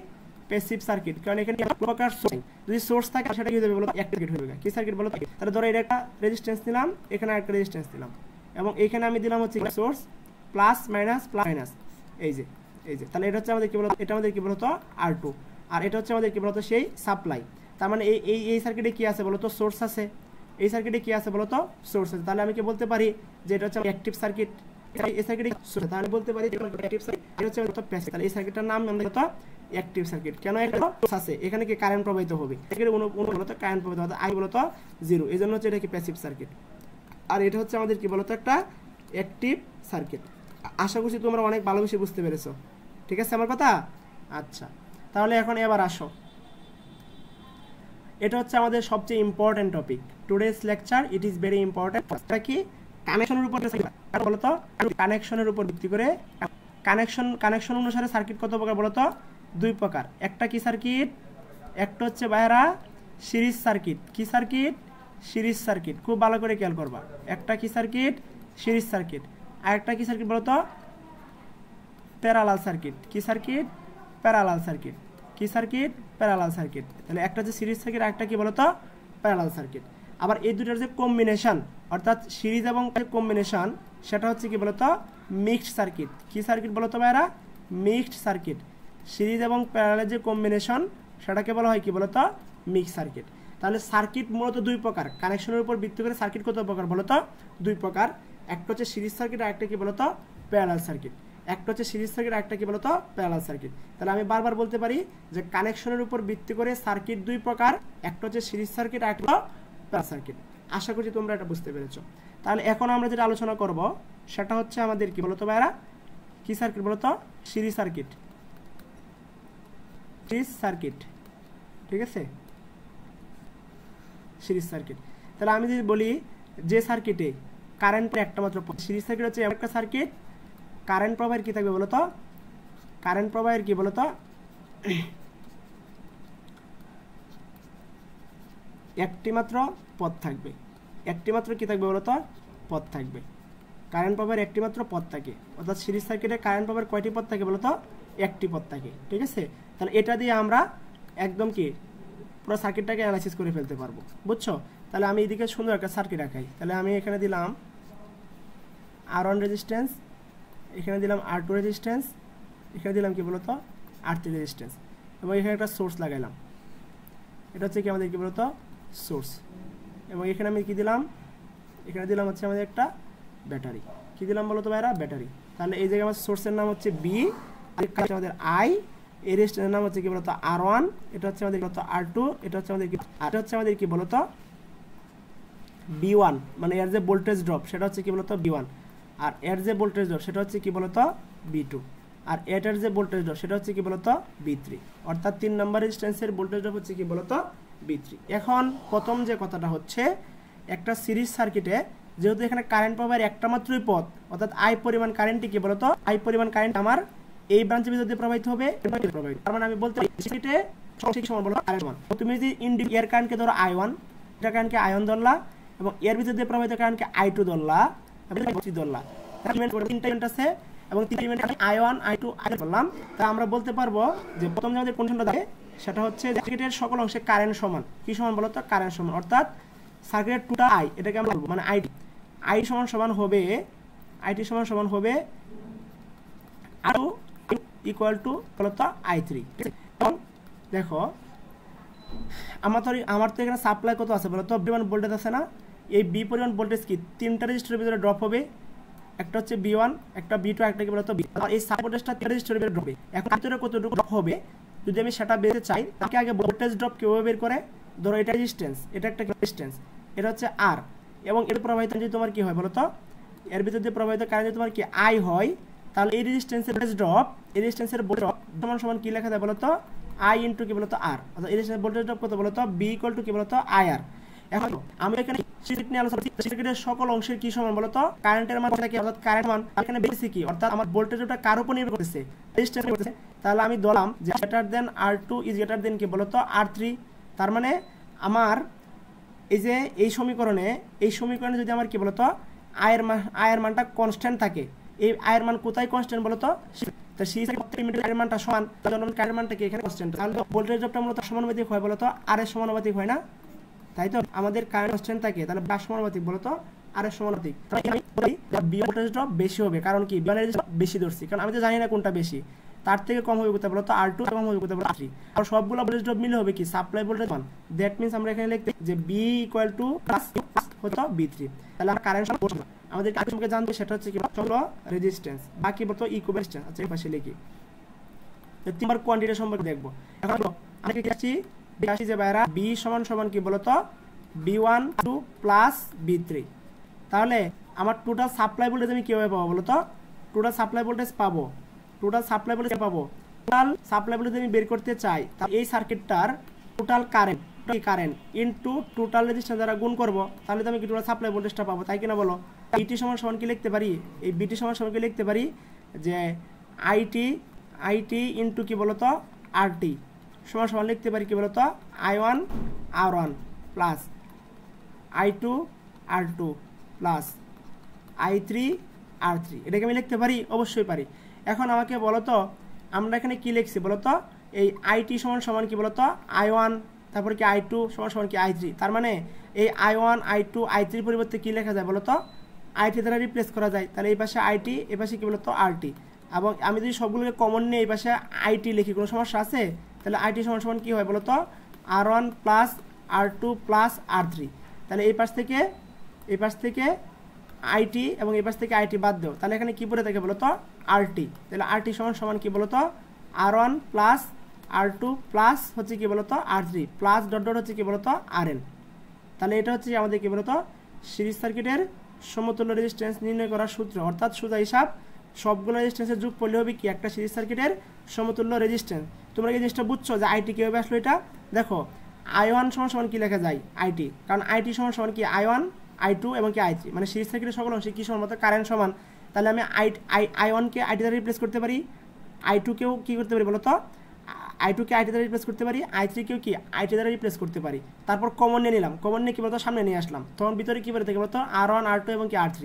প্যাসিভ সার্কিট, কারণ এখানে প্রকার সোর্স, যদি সোর্স থাকে সেটা কি হবে বলো অ্যাক্টিভ সার্কিট হবে। কি সার্কিট বলো? তাহলে ধরো এটা একটা রেজিস্ট্যান্স দিলাম, এখানে একটা রেজিস্ট্যান্স দিলাম, এবং এখানে আমি দিলাম হচ্ছে source plus minus plus minus, এই যে তাহলে এটা হচ্ছে আমাদের কি বলতো, এটা আমাদের কি বলতো R2, আর এটা হচ্ছে আমাদের কি বলতো সেই সাপ্লাই। তার মানে এই সার্কিটে কি আছে বলতো, সোর্স আছে, এই সার্কিটে কি আছে বলতো, সোর্স আছে। তাহলে আমি কি বলতে পারি যে এটা হচ্ছে অ্যাক্টিভ সার্কিট, এই সার্কিটে সোর্স, তাহলে বলতে পারি এটা অ্যাক্টিভ সার্কিট, এটা হচ্ছে বলতো প্যাসিভ। তাহলে এই সার্কিটটার নাম আমরা বলতো অ্যাক্টিভ সার্কিট। কেন? এটা সোর্স আছে, এখানে কি কারেন্ট প্রবাহিত হবে, এখানে বলতো কারেন্ট প্রবাহিত হবে, আই বলতো 0, এজন্য হচ্ছে এটা কি প্যাসিভ সার্কিট। আর এটা হচ্ছে আমাদের কি বলতো একটা অ্যাক্টিভ সার্কিট। আশা করছি তোমরা অনেক ভালোবেসে বুঝতে পেরেছো, ঠিক আছে আমার কথা? আচ্ছা, তাহলে এখন এবার আসো, এটা হচ্ছে আমাদের সবচেয়ে important topic today's lecture, it is very important. এটা কি কানেকশনের উপর বলতো, কানেকশনের উপর ভিত্তি করে কানেকশন অনুসারে সার্কিট কত প্রকার বলতো, 2 প্রকার। একটা কি সার্কিট, একটা হচ্ছে বাইরা সিরিজ সার্কিট। কি সার্কিট? Series circuit. খুব ভালো করে খেয়াল করবা, একটা কি সার্কিট, সিরিজ সার্কিট, আর একটা কি সার্কিট বলতো, প্যারালাল সার্কিট। কি সার্কিট? Parallel circuit. কি সার্কিট? Parallel circuit. তাহলে একটা হচ্ছে সিরিজ সার্কিট, আর একটা কি বলতো, প্যারালাল সার্কিট। আবার এই দুটোর যে কম্বিনেশন, অর্থাৎ সিরিজ এবং কম্বিনেশন, সেটা হচ্ছে কি বলতো, মিক্সড সার্কিট। কি সার্কিট বলতো ভাইরা? Mixed circuit. সিরিজ এবং প্যারালালের যে কম্বিনেশন, সেটাকে বলা হয় কি বলতো, মিক্সড সার্কিট। তাহলে সার্কিট মূলত 2 প্রকার, কানেকশনের উপর ভিত্তি করে সার্কিট কত প্রকার বলতো, 2 প্রকার। একটা হচ্ছে সিরিজ সার্কিট, আর একটা কি বলতো, প্যারালাল সার্কিট। একটা হচ্ছে সিরিজ সার্কিট, আর একটা কি বলতো, প্যারালাল সার্কিট। তাহলে আমি বারবার বলতে পারি যে কানেকশনের উপর ভিত্তি করে সার্কিট 2 প্রকার, একটা হচ্ছে সিরিজ সার্কিট, আর একটা প্যারালাল সার্কিট। আশা করছি তোমরা এটা বুঝতে পেরেছো। তাহলে এখন আমরা যেটা আলোচনা করব সেটা হচ্ছে আমাদের কি বলতো ভাইরা, কি সার্কিট বলতো, সিরিজ সার্কিট। সিরিজ সার্কিট, ঠিক আছে, সিরিজ সার্কিট। তাহলে আমি যদি বলি যে সার্কিটে কারেন্টের একটা মাত্র, সিরিজ সার্কিট হচ্ছে একটা সার্কিট, কারেন্ট প্রবাহের কি থাকবে বলতো, কারেন্ট প্রবাহের কি বলতো, একটি মাত্র পথ থাকবে, একটি মাত্র কি থাকবে বলতো, পথ থাকবে। কারেন্ট প্রবাহের একটি মাত্র পথ থাকে, অর্থাৎ সিরিজ সার্কিটে কারেন্ট প্রবাহের কয়টি পথ থাকে বলতো, একটি পথ থাকে, ঠিক আছে। তাহলে এটা দিয়ে আমরা একদম কি পুরো সার্কিটটাকে অ্যানালাইসিস করে ফেলতে পারবো, বুঝছো? তাহলে আমি এদিকে সুন্দর একটা সার্কিট আঁকাই। তাহলে আমি এখানে দিলাম R1 রেজিস্ট্যান্স, এখানে দিলাম R2 রেজিস্ট্যান্স, এখানে দিলাম কি বলতো R3 রেজিস্ট্যান্স, এবং এখানে একটা সোর্স লাগাইলাম, এটা হচ্ছে কি আমাদের কি বলতো সোর্স। এবং এখানে আমি কি দিলাম, এখানে দিলাম হচ্ছে আমাদের একটা ব্যাটারি। কি দিলাম বলতো ভাইরা, ব্যাটারি। তাহলে এই জায়গায় আমার সোর্সের নাম হচ্ছে B, আমাদের I, এই রেজিস্ট্যান্সের নাম হচ্ছে কি বলতো R1, এটা হচ্ছে আমাদের বলতো R2, এটা হচ্ছে আমাদের কি, এটা হচ্ছে আমাদের কি বলতো B1, মানে এর যে ভোল্টেজ ড্রপ সেটা হচ্ছে কি বলতো B1, আর এর যে ভোল্টেজ ড্রপ সেটা হচ্ছে কি বলতো B2, আর এটার যে ভোল্টেজ ড্রপ সেটা হচ্ছে কি বলতো B3, অর্থাৎ 3 নম্বর রেজিস্ট্যান্সের ভোল্টেজ ড্রপ হচ্ছে কি বলতো B3। এখন প্রথম যে কথাটা হচ্ছে, একটা সিরিজ সার্কিটে যেহেতু এখানে কারেন্ট প্রবাহের একটা মাত্রই পথ, অর্থাৎ I পরিমাণ কারেন্টটি কি বলতো, I পরিমাণ কারেন্ট আমার এই ব্রাঞ্চের ভিতর দিয়ে প্রবাহিত হবে, তার মানে আমি বলতে পারি সার্কিটে সংশ্লিষ্ট সমান বলো কারেন্ট মান। তুমি যদি এর কারেন্টকে ধরো I1, এটা কারেন্টকে I1 ধরলা, এবং এর ভিতর দিয়ে প্রবাহিত কারেন্টকে I2 ধরলা, এবং ধরলা, তিনটা ইভেন্ট আছে, এবং তিনটা ইভেন্ট I1 I2 I বললাম। তা আমরা বলতে পারবো যে প্রথম যে আমাদের কন্ডিশনটা থাকে সেটা হচ্ছে সার্কিটের সকল অংশে কারেন্ট সমান। কি সমান বলতো, কারেন্ট সমান, অর্থাৎ সার্কিটের টোটাল I, এটাকে আমরা বলবো মানে I সমান হবে, IT সমান হবে R2 ইকুয়াল টু বলতো I3। এবং দেখো আমার তো এখানে সাপ্লাই কত আছে বলতো, B1 ভোল্টেজ আছে না, এই B পরিমাণ ভোল্টেজ কি 3টা রেজিস্টরের ভিতরে ড্রপ হবে, একটা হচ্ছে B1, একটা B2, একটা কি বলতো B, আর এই সাপ্লাই ভোল্টেজটা 3টা রেজিস্টরের ভিতরে ড্রপ হবে। এখন ভিতরে কতটুকু ড্রপ হবে যদি আমি সেটা বের চাই, তাকে আগে ভোল্টেজ ড্রপ কিভাবে বের করে, ধরো এটা রেজিস্ট্যান্স, এটা একটা রেজিস্ট্যান্স, এটা হচ্ছে R, এবং এর প্রবাহিত যদি তোমার কি হয় বলতো, এর ভিতর দিয়ে প্রবাহিত কারেন্ট যদি তোমার কি I হয়, তাহলে এই রেজিস্ট্যান্সের ড্রপ, এই রেজিস্ট্যান্সের ড্রপ সমান কি লেখা যায় বলতো I ইনটু কি বলতো R, অর্থাৎ এই রেজিস্ট্যান্সের ভোল্টেজ ড্রপ কত বলতো B ইকুয়াল টু কি বলতো IR। এখন আমি এখানে সার্কিট নিয়ে আলোচনা করছি, সার্কিটের সকল অংশের কি সমান বলতো, কারেন্টের মান কি, অর্থাৎ কারেন্ট মান এখানে বেশি কি, অর্থাৎ আমার ভোল্টেজটা কার উপর নির্ভর করতেছে, রেজিস্ট্যান্স করতেছে। তাহলে আমি ধরলাম যে greater than R2 is greater than কি বলতো R3। তার মানে আমার এই যে এই সমীকরণে যদি আমার কি বলতো আয়ের মানটা কনস্ট্যান্ট থাকে, এই আয়ের মান কোথায় কনস্ট্যান্ট বলতো, তো সেই প্রত্যেক মিটার কারেন্ট মানটা সমান, তাহলে কারেন্ট মানটা কি এখানে কনস্ট্যান্ট, তাহলে ভোল্টেজ ড্রপটা মূলত সমানুপাতিক হয় বলতো আর এর সমানুপাতিক হয় না, তাই তো আমাদের কারেন্ট কনস্ট্যান্ট থাকে, তাহলে বা সমানুপাতিক বলতো আর এর সমানুপাতিক। আমি বলি বি ভোল্টেজ ড্রপ বেশি হবে, কারণ কি বি বেশি ধরছি, কারণ আমি তো জানি না কোনটা বেশি, তার থেকে কম হবে কোথায় বলতো R2, কম হবে কোথায় বলতো R3, আর সবগুলো ভোল্টেজ ড্রপ মিলে হবে কি সাপ্লাই ভোল্টেজ 1। দ্যাট মিন্স আমরা এখানে লিখতে যে B প্লাস হতো B3, তাহলে আমরা কারেন্ট আমাদের কারেন্টকে জানতে সেটা হচ্ছে কি চলো রেজিস্ট্যান্স, বাকি বলতো ইকুইভ্যালেন্স। আচ্ছা এই পাশে লিখি, তো তিনবার কোয়ান্টিটি সম্পর্কে দেখবো। এখন আমরা কি আসি যে বাইরা B সমান কি বলতো B1 2 প্লাস B3, তাহলে আমার টোটাল সাপ্লাই ভোল্টেজ আমি কিভাবে পাবো বলতো, টোটাল সাপ্লাই ভোল্টেজ পাবো, টোটাল সাপ্লাই ভোল্টেজ পাবো, টোটাল সাপ্লাই ভোল্টেজ আমি বের করতে চাই, তাহলে এই সার্কিটটার total current into total resistance দ্বারা গুণ করব, তাহলে তো আমি কি টোটাল সাপ্লাই ভোল্টেজটা পাবো, তাই কিনা বলো। বিটি সমান কি লিখতে পারি, এই বিটি সমান কি লিখতে পারি যে আইটি ইনটু কি বলতো আরটি সমান লিখতে পারি কি বলতো I1 R1 plus I2 R2 plus I3 R3, এটাকে আমি লিখতে পারি, অবশ্যই পারি। এখন আমাকে বলো তো আমরা এখানে কি লিখছি বলো তো, এই আইটি সমান কি বলতো I1, তারপর কি I2 সমান কি I3, তার মানে এই I1 I2 I3 পরিবর্তে কি লেখা যায় বলতো আইটি দ্বারা রিপ্লেস করা যায়, তাহলে এই পাশে আইটি, এই পাশে কি বলতো আরটি, এবং আমি যদি সবগুলোকে কমন নিয়ে এই পাশে আইটি লিখি কোনো সমস্যা আছে, তাহলে আইটি সমান কি হয় বলতো R1 plus R2 plus R3, তাহলে এই পাশ থেকে আইটি এবং এই পাশ থেকে আইটি বাদ দাও, তাহলে এখানে কি পড়ে থাকে বলতো আরটি, তাহলে আরটি সমান কি বলতো R1 প্লাস R2 প্লাস হচ্ছে কি বলতো R3 প্লাস ডট ডট হচ্ছে কি বলতো RN। তাহলে এটা হচ্ছে আমাদের কি বলতো সিরিজ সার্কিটের সমতুল্য রেজিস্ট্যান্স নির্ণয় করার সূত্র, অর্থাৎ সোজা হিসাব সবগুলো রেজিস্ট্যান্সের যোগ করলে হবে কি একটা সিরিজ সার্কিটের সমতুল্য রেজিস্ট্যান্স। তোমরা এই জিনিসটা বুঝছো যে আইটি কিভাবে আসলো, এটা দেখো I1 সমান কি লেখা যায় আইটি, কারণ আইটি সমান কি I1 I2 এবং কি I3, মানে সিরিজ সার্কিটের সকল অংশে কি সমান মতো কারেন্ট সমান, তাহলে আমি I1 কে আইটি দ্বারা রিপ্লেস করতে পারি, I2 কেও কি করতে পারি বলতো I2 কে আইটি দ্বারা রিপ্লেস করতে পারি, I3 কেও কি আইটি দ্বারা রিপ্লেস করতে পারি, তারপর কমন নিয়ে নিলাম, কমন নিয়ে কি বলতো সামনে নিয়ে আসলাম, তখন ভিতরে কি বলে থাকে বলতো R1 R2 এবং কি R3,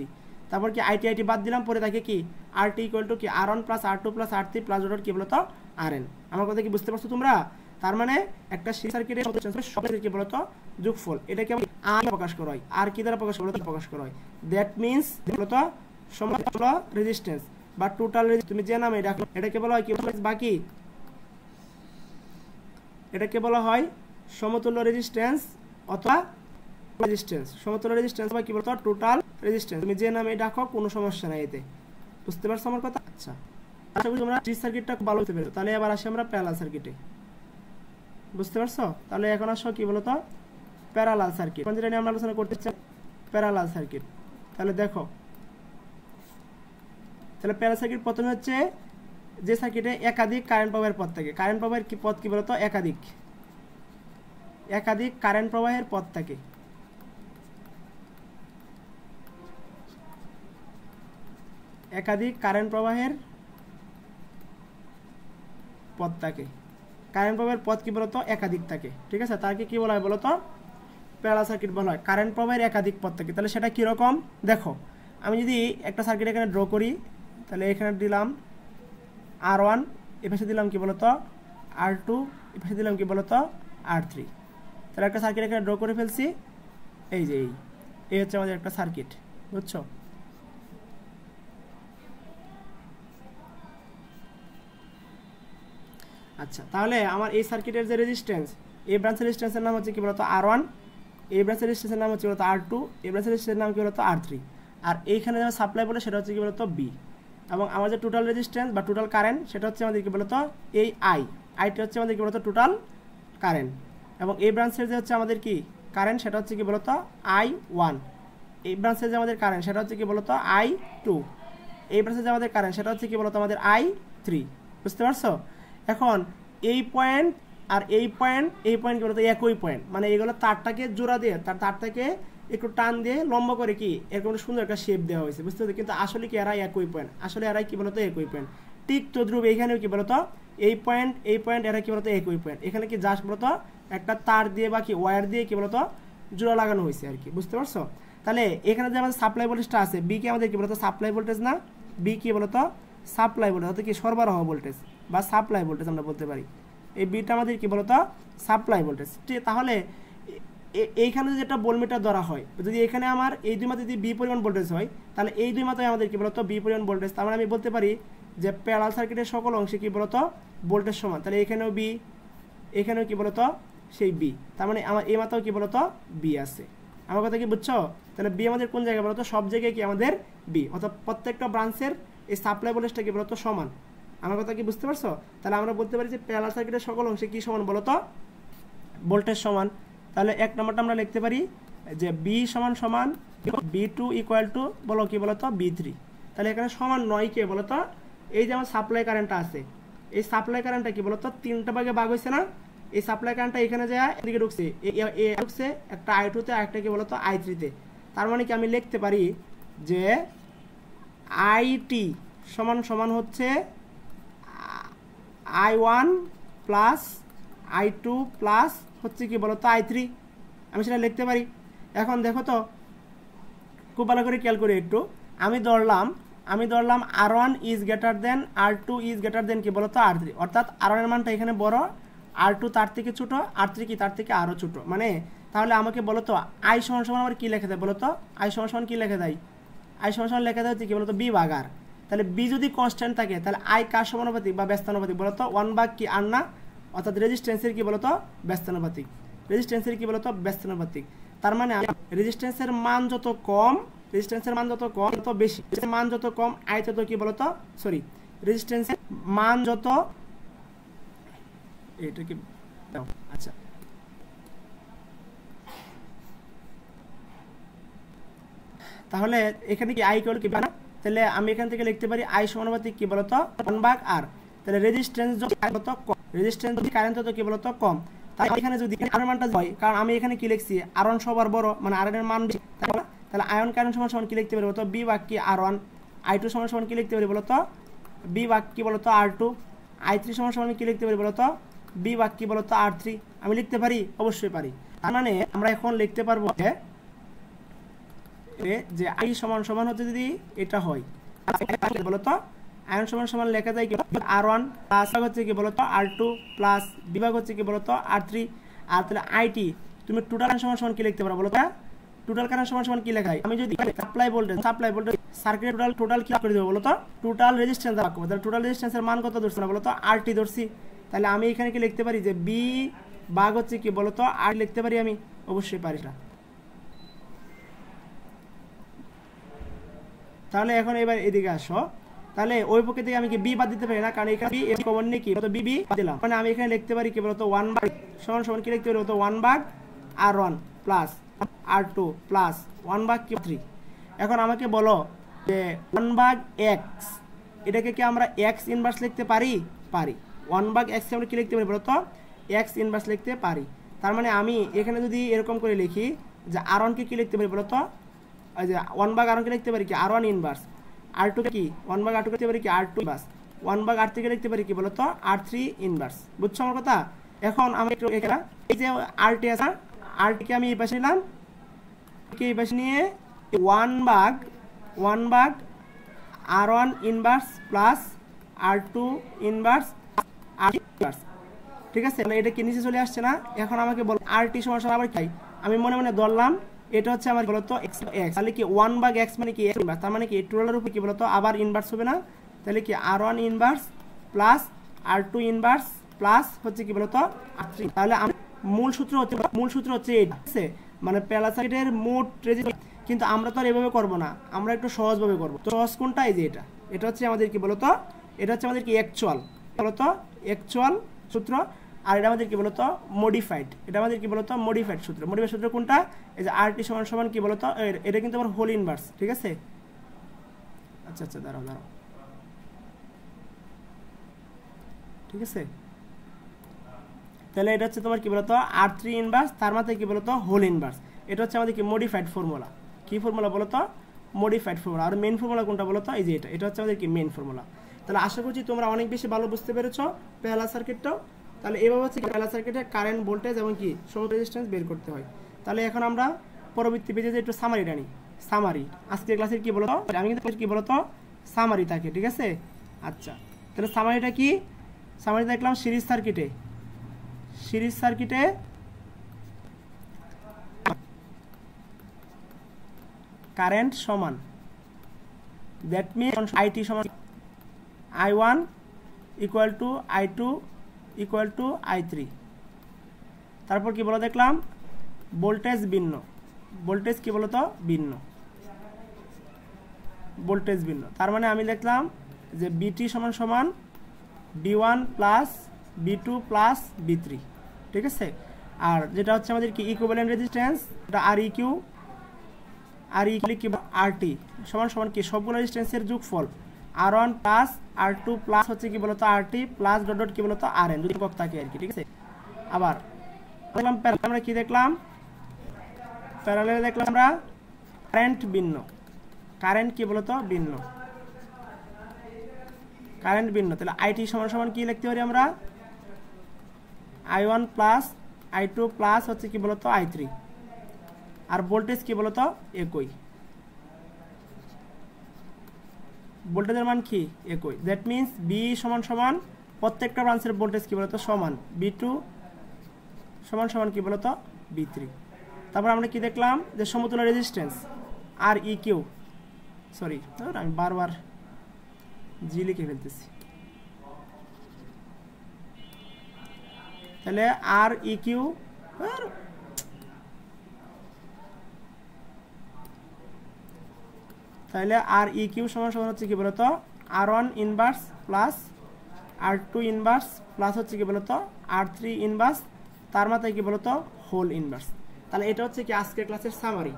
তারপর কি আইটি বাদ দিলাম, পরে থাকে কি RT ইকুয়াল টু কি R1 plus R2 plus R3 plus dot কি বলতো RN। আমার কথা কি বুঝতে পারছো তোমরা? তার মানে একটা সিরিজ সার্কিটের সবগুলো কি বলতো যোগফল, এটাকে আমি আর প্রকাশ করা হয়, আর কি দ্বারা প্রকাশ করা হয়, দ্যাট মিন্স বলতো সমতুল্য রেজিস্ট্যান্স বা টোটাল রেজিস্ট্যান্স, তুমি যে নামে ডাকো এটাকে বলা হয় কি বাকি, এটাকে বলা হয় সমতুল্য রেজিস্ট্যান্স অথবা রেজিস্ট্যান্স, সমতুল্য রেজিস্ট্যান্স বা কি বলতো টোটাল রেজিস্ট্যান্স, তুমি যে নামে ডাকো কোনো সমস্যা নাই এতে, বুঝতে পারছো আমার কথা? আচ্ছা আশা করি তোমরা সিরিজ সার্কিটটা ভালো হতে পারো। তাহলে এবার আসি আমরা প্যারালাল সার্কিটে, বুঝতে পারছো? তাহলে এখন আসো কি বলতো প্যারালাল সার্কিট, যেটা নিয়ে আমরা আলোচনা করতে চাই প্যারালাল সার্কিট। তাহলে দেখো, তাহলে প্যারালাল সার্কিট প্রথমে হচ্ছে যে সার্কিটে একাধিক কারেন্ট প্রবাহের পথ থাকে, কারেন্ট প্রবাহের কি পথ কি বলতো একাধিক কারেন্ট প্রবাহের পথ থাকে, একাধিক কারেন্ট প্রবাহের পথ থাকে, কারেন্ট প্রবাহের পথ কি বলতো একাধিক থাকে, ঠিক আছে, তাকে কি বলা হয় বলতো প্যারালাল সার্কিট বলা হয়, কারেন্ট প্রবাহের একাধিক পথ থাকে। তাহলে সেটা কিরকম দেখো, আমি যদি একটা সার্কিট এখানে ড্র করি, তাহলে এখানে দিলাম R1, এ পাশে দিলাম কি বলতো R2, এ পাশে দিলাম কি বলতো R3, তাহলে একটা সার্কিট এখানে ড্র করে ফেলছি, এই যে এই হচ্ছে আমাদের একটা সার্কিট, বুঝছো? আচ্ছা তাহলে আমার এই সার্কিটের যে রেজিস্ট্যান্স, এই ব্রাঞ্চের রেজিস্ট্যান্সের নাম হচ্ছে কি বলতো R1, এই ব্রাঞ্চের রেজিস্ট্যান্সের নাম হচ্ছে বলতো R2, এই ব্রাঞ্চের রেজিস্ট্যান্সের নাম কি বলতো R3, আর এইখানে যে সাপ্লাই বলে সেটা হচ্ছে কি বলতো B, এবং আমার যে টোটাল রেজিস্ট্যান্স বা টোটাল কারেন্ট সেটা হচ্ছে আমাদের কি বলতো এই আইটি হচ্ছে আমাদের কি বলতো টোটাল কারেন্ট, এবং এই ব্রাঞ্চের যে হচ্ছে আমাদের কি কারেন্ট সেটা হচ্ছে কি বলতো I1, এই ব্রাঞ্চের যে আমাদের কারেন্ট সেটা হচ্ছে কি বলতো I2, এই ব্রাঞ্চের যে আমাদের কারেন্ট সেটা হচ্ছে কি বলতো আমাদের I3, বুঝতে পারছো? এখন এই পয়েন্ট আর এই পয়েন্ট কি বলতো একই পয়েন্ট, মানে এগুলো তারটাকে জোড়া দিয়ে তারটাকে একটু টান দিয়ে লম্বা করে কি এরকম সুন্দর একটা শেপ দেওয়া হয়েছে, বুঝতে পারছো? কিন্তু আসলে কি এরাই একই পয়েন্ট, আসলে এরাই কি বলতো একই পয়েন্ট, ঠিক তদ্রুপ এইখানেও কি বলতো এই পয়েন্ট এরা কি বলতো একই পয়েন্ট, এখানে কি জাস্ট বলতো একটা তার দিয়ে বা কি ওয়্যার দিয়ে কি বলতো জোড়া লাগানো হয়েছে আর কি, বুঝতে পারছো? তাহলে এখানে যে আমাদের সাপ্লাই ভোল্টেজটা আছে বি কি আমাদের কি বলতো সাপ্লাই ভোল্টেজ না, বি কি বলতো সাপ্লাই ভোল্টেজ অর্থাৎ কি সরবরাহ ভোল্টেজ বা সাপ্লাই ভোল্টেজ আমরা বলতে পারি। এই বিটা আমাদের কি বলতো সাপ্লাই ভোল্টেজ। তাহলে এইখানে যদি একটা ভোল্টমিটার ধরা হয়, যদি এখানে আমার এই দুই মাথায় যদি বি পরিমাণ ভোল্টেজ হয়, তাহলে এই দুই মাথায় আমাদের কি বলতো বি পরিমাণ ভোল্টেজ। তার মানে আমি বলতে পারি যে প্যারালাল সার্কিটের সকল অংশে কি বলতো ভোল্টেজ সমান। তাহলে এখানেও বি, এখানেও কি বলতো সেই বি, তার মানে আমার এই মাথাও কি বলতো বি আছে। আমার কথা কি বুঝছো? তাহলে বি আমাদের কোন জায়গায় বলতো, সব জায়গায় কি আমাদের বি, অর্থাৎ প্রত্যেকটা ব্রাঞ্চের এই সাপ্লাই ভোল্টেজটা কি বলতো সমান। আমার কথা কি বুঝতে পারছো? তাহলে আমরা বলতে পারি যে প্যারালাল সার্কিটের সকল অংশে কি সমান বলতো ভোল্টেজ সমান। তাহলে এক নম্বরটা আমরা লিখতে পারি যে বি সমান সমান B2 ইকুয়াল টু বলো কি বলতো B3। তাহলে এখানে সমান নয় কে বলতো, এই যে আমার সাপ্লাই কারেন্টটা আছে, এই সাপ্লাই কারেন্টটা কি বলতো তিনটা ভাগে ভাগ হয়েছে না। এই সাপ্লাই কারেন্টটা এখানে যায় এদিকে ঢুকছে, ঢুকছে একটা I2 তে, আরেকটা কি বলতো I3 তে। তার মানে কি আমি লিখতে পারি যে IT সমান সমান হচ্ছে I1 প্লাস I2 প্লাস হচ্ছে কি বলতো I3, আমি সেটা লিখতে পারি। এখন দেখো তো খুব ভালো করে খেয়াল করি একটু, আমি ধরলাম R1 is greater than R2 is greater than কি বলতো R3, অর্থাৎ R1 এর মানটা এখানে বড়, R2 তার থেকে ছোট, R3 কি তার থেকে আরও ছোট। মানে তাহলে আমাকে বলতো I সমান সমান আমার কী লেখা দেয় বলতো, I সমান সমান কী লেখা দেয়, I সমান সমান লেখা দেয় হচ্ছে কি বলতো B ভাগ R। তাহলে B যদি কনস্ট্যান্ট থাকে তাহলে I কার সমানুপাতিক বা ব্যস্তানুপাতিক বলতো 1 ভাগ কি R না, অর্থাৎ রেজিস্ট্যান্সের কি বলতো ব্যস্তানুপাতিক, রেজিস্ট্যান্সের কি বলতো ব্যস্তানুপাতিক। তার মানে রেজিস্ট্যান্সের মান যত কম, রেজিস্ট্যান্সের মান যত কম তত বেশি, মান যত কম I তত কি বলতো সরি রেজিস্ট্যান্সের মান যত, এটা কি আচ্ছা তাহলে এখানে কি I ইকুয়াল কি না, তাহলে আমি এখান থেকে লিখতে পারি I সমানুপাতিক কি বলতো 1 ভাগ R। তাহলে রেজিস্ট্যান্স যদি বলতো কম, রেজিস্ট্যান্স যদি কারেন্ট তো কি বলতো কম, তাহলে এখানে যদি R এর মানটা হয়, কারণ আমি এখানে কি লিখছি R1 সবার বড়, মানে R এর মান বেশি, তাহলে আয়ন কারেন্ট সমান সমান কি লিখতে পারি বলতো B ভাগ কি R1, I2 সমান সমান কি লিখতে পারি বলতো B ভাগ কি বলতো R2, I3 সমান সমান কি লিখতে পারি বলতো B ভাগ কি বলতো R3। আমি লিখতে পারি, অবশ্যই পারি। তার মানে আমরা এখন লিখতে পারবো যে I সমান সমান হচ্ছে যদি এটা হয় বলতো আয়ন সমান সমান লেখা যায় কি R1 প্লাস হচ্ছে কি বলতো R2 প্লাস বিভাগ হচ্ছে কি বলতো R3। আর তাহলে IT তুমি টোটাল সমান সমান কি লিখতে পারো বলতো, টোটাল কারেন্ট সমান সমান কি লেখায়, আমি যদি সাপ্লাই ভোল্টেজ সার্কিট টোটাল কি করে দেবো বলতো টোটাল রেজিস্ট্যান্স রাখবো। তাহলে টোটাল রেজিস্ট্যান্সের মান কত ধরছি না বলতো RT ধরছি। তাহলে আমি এখানে কি লিখতে পারি যে B ভাগ হচ্ছে কি বলতো R লিখতে পারি, আমি অবশ্যই পারি না। তাহলে এখন এবার এদিকে আসো, তাহলে ওই পক্ষে থেকে আমি কি B বাদ দিতে পারি না, কারণ এখানে B কমন নেই কি বলতো B বাদ দিলাম, মানে আমি এখানে লিখতে পারি কি বলতো 1 ভাগ সমান সমান কি লিখতে পারি বলতো 1 ভাগ R1 প্লাস R2 প্লাস 1 ভাগ কি 3। এখন আমাকে বলো যে 1 ভাগ X, এটাকে কি আমরা X ইনভার্স লিখতে পারি? পারি। 1 ভাগ X আমরা কি লিখতে পারি বলতো X ইনভার্স লিখতে পারি। তার মানে আমি এখানে যদি এরকম করে লিখি যে R1 কে কি লিখতে পারি বলতো, এই যে 1 ভাগ R1 কে লিখতে পারি কি R1 ইনভার্স, R2 কে কি 1 ভাগ R2 কে লিখতে পারি কি R2 ইনভার্স, 1 ভাগ R3 কে লিখতে পারি কি বলতো R3 ইনভার্স। বুঝছো আমার কথা? এখন আমি একটু এখানে এই যে RT আছে, RT কে আমি এই পাশে নিলাম, কে এই পাশে নিয়ে 1 ভাগ R1 inverse plus R2 inverse R inverse, ঠিক আছে? এটা কি নিচে চলে আসছে না? এখন আমাকে বল RT সমান সমান আবার কি, আমি মনে মনে ধরলাম এটা হচ্ছে আমার বলতো X, তাহলে কি 1 ভাগ X মানে কি X ইনভার্স, তার মানে কি টোটালের উপর কি বলতো আবার ইনভার্স হবে না। তাহলে কি R1 inverse plus R2 inverse plus হচ্ছে কি বলতো R3। তাহলে মূল সূত্র হচ্ছে এটা, ঠিক আছে? মানে প্যারালাল সার্কিটের মোট রেজিস্ট্যান্স, কিন্তু আমরা তো আর এভাবে করব না, আমরা একটু সহজভাবে করব। সহজ কোনটা? এই যে এটা হচ্ছে আমাদের কি বলতো, এটা হচ্ছে আমাদের কি অ্যাকচুয়াল বলতো অ্যাকচুয়াল সূত্র, আর এটা আমাদের কি বলতো মডিফাইড, এটা আমাদের কি বলতো মডিফাইড সূত্র। মডিফাইড সূত্র কোনটা? এই যে RT সমান সমান কি বলতো, এটা কিন্তু আমার হোল ইনভার্স, ঠিক আছে? আচ্ছা দাঁড়াও, ঠিক আছে? তাহলে এটা হচ্ছে তোমার কি বলতো R3 ইনভার্স, তার মাথায় কি বলতো হোল ইনভার্স। এটা হচ্ছে আমাদের কি মডিফাইড ফর্মুলা। কি ফর্মুলা বলতো? Modified formula. আর মেইন ফর্মুলা কোনটা বলতো? এই যে এটা হচ্ছে আমাদের কি মেইন ফর্মুলা। তাহলে আশা করছি তোমরা অনেক বেশি ভালো বুঝতে পেরেছো প্যারালাল সার্কিটটাও। তাহলে এভাবে হচ্ছে প্যারালাল সার্কিটের কারেন্ট, ভোল্টেজ এবং কি সমস্ত রেজিস্ট্যান্স বের করতে হয়। তাহলে এখন আমরা পরবর্তী পেজে যে একটু সামারিটা নিই। সামারি আজকের ক্লাসের কি বলতো, আমি কিন্তু কি বলতো সামারি থাকে, ঠিক আছে? আচ্ছা, তাহলে সামারিটা কি? সামারি দেখলাম সিরিজ সার্কিটে কারেন্ট সমান, দ্যাট মিনস আইটি সমান I1 equal to I2 equal to I3। তারপর কি বলো দেখলাম ভোল্টেজ ভিন্ন, ভোল্টেজ কি বলতো ভিন্ন, ভোল্টেজ ভিন্ন। তার মানে আমি লিখলাম যে বিটি সমান সমান B1 plus B2 plus B3, ঠিক আছে। আর যেটা হচ্ছে আমাদের কি ইকুইভ্যালেন্ট রেজিস্ট্যান্স, এটা REQ কি RT সমান সমান কি সবগুলো রেজিস্ট্যান্সের যোগফল R1 প্লাস R2 প্লাস হচ্ছে কি বলতো RT প্লাস ডট ডট কি বলতো RN, যদি একক থাকে আর কি, ঠিক আছে। আবার দেখলাম আমরা কি দেখলাম প্যারালালে দেখলাম আমরা কারেন্ট ভিন্ন, কারেন্ট কি বলতো ভিন্ন, কারেন্ট ভিন্ন। তাহলে আইটি সমান সমান কি লিখতে পারি আমরা I1 প্লাস I2 প্লাস হচ্ছে কি বলতো I3, আর ভোল্টেজ কি বলতো একই, ভোল্টেজের মান কি একই। দ্যাট মিনস বি সমান সমান প্রত্যেকটা ব্রাঞ্চের ভোল্টেজ কি বলতো সমান, B2 সমান সমান কি বলতো B3। তারপর আমরা কি দেখলাম যে সমতুল্য রেজিস্ট্যান্স REQ, সরি আমি বারবার জি লিখে ফেলতেছি, তাহলে REQ তাহলে REQ সমান সমান হচ্ছে কি বলতো R1 inverse plus R2 inverse plus হচ্ছে কি বলতো R3 ইনভার্স, তার মাথায় কি বলতো হোল ইনভার্স। তাহলে এটা হচ্ছে কি আজকের ক্লাসের সামারি।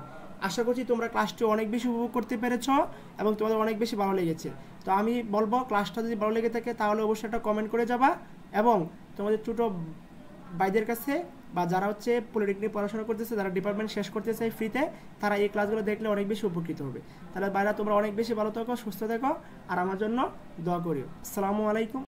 আশা করছি তোমরা ক্লাসটি অনেক বেশি উপভোগ করতে পেরেছো এবং তোমাদের অনেক বেশি ভালো লেগেছে। তো আমি বলবো ক্লাসটা যদি ভালো লেগে থাকে তাহলে অবশ্যই একটা কমেন্ট করে যাবা, এবং তোমাদের ছোটো ভাইদের কাছে বা যারা হচ্ছে পলিটেকনিক পড়াশোনা করতেছে, যারা ডিপার্টমেন্ট শেষ করতে চাই ফ্রিতে, তারা এই ক্লাসগুলো দেখলে অনেক বেশি উপকৃত হবে। তাহলে বাইরে তোমরা অনেক বেশি ভালো থাকো, সুস্থ থাকো, আর আমার জন্য দোয়া করিও। আসসালামু আলাইকুম।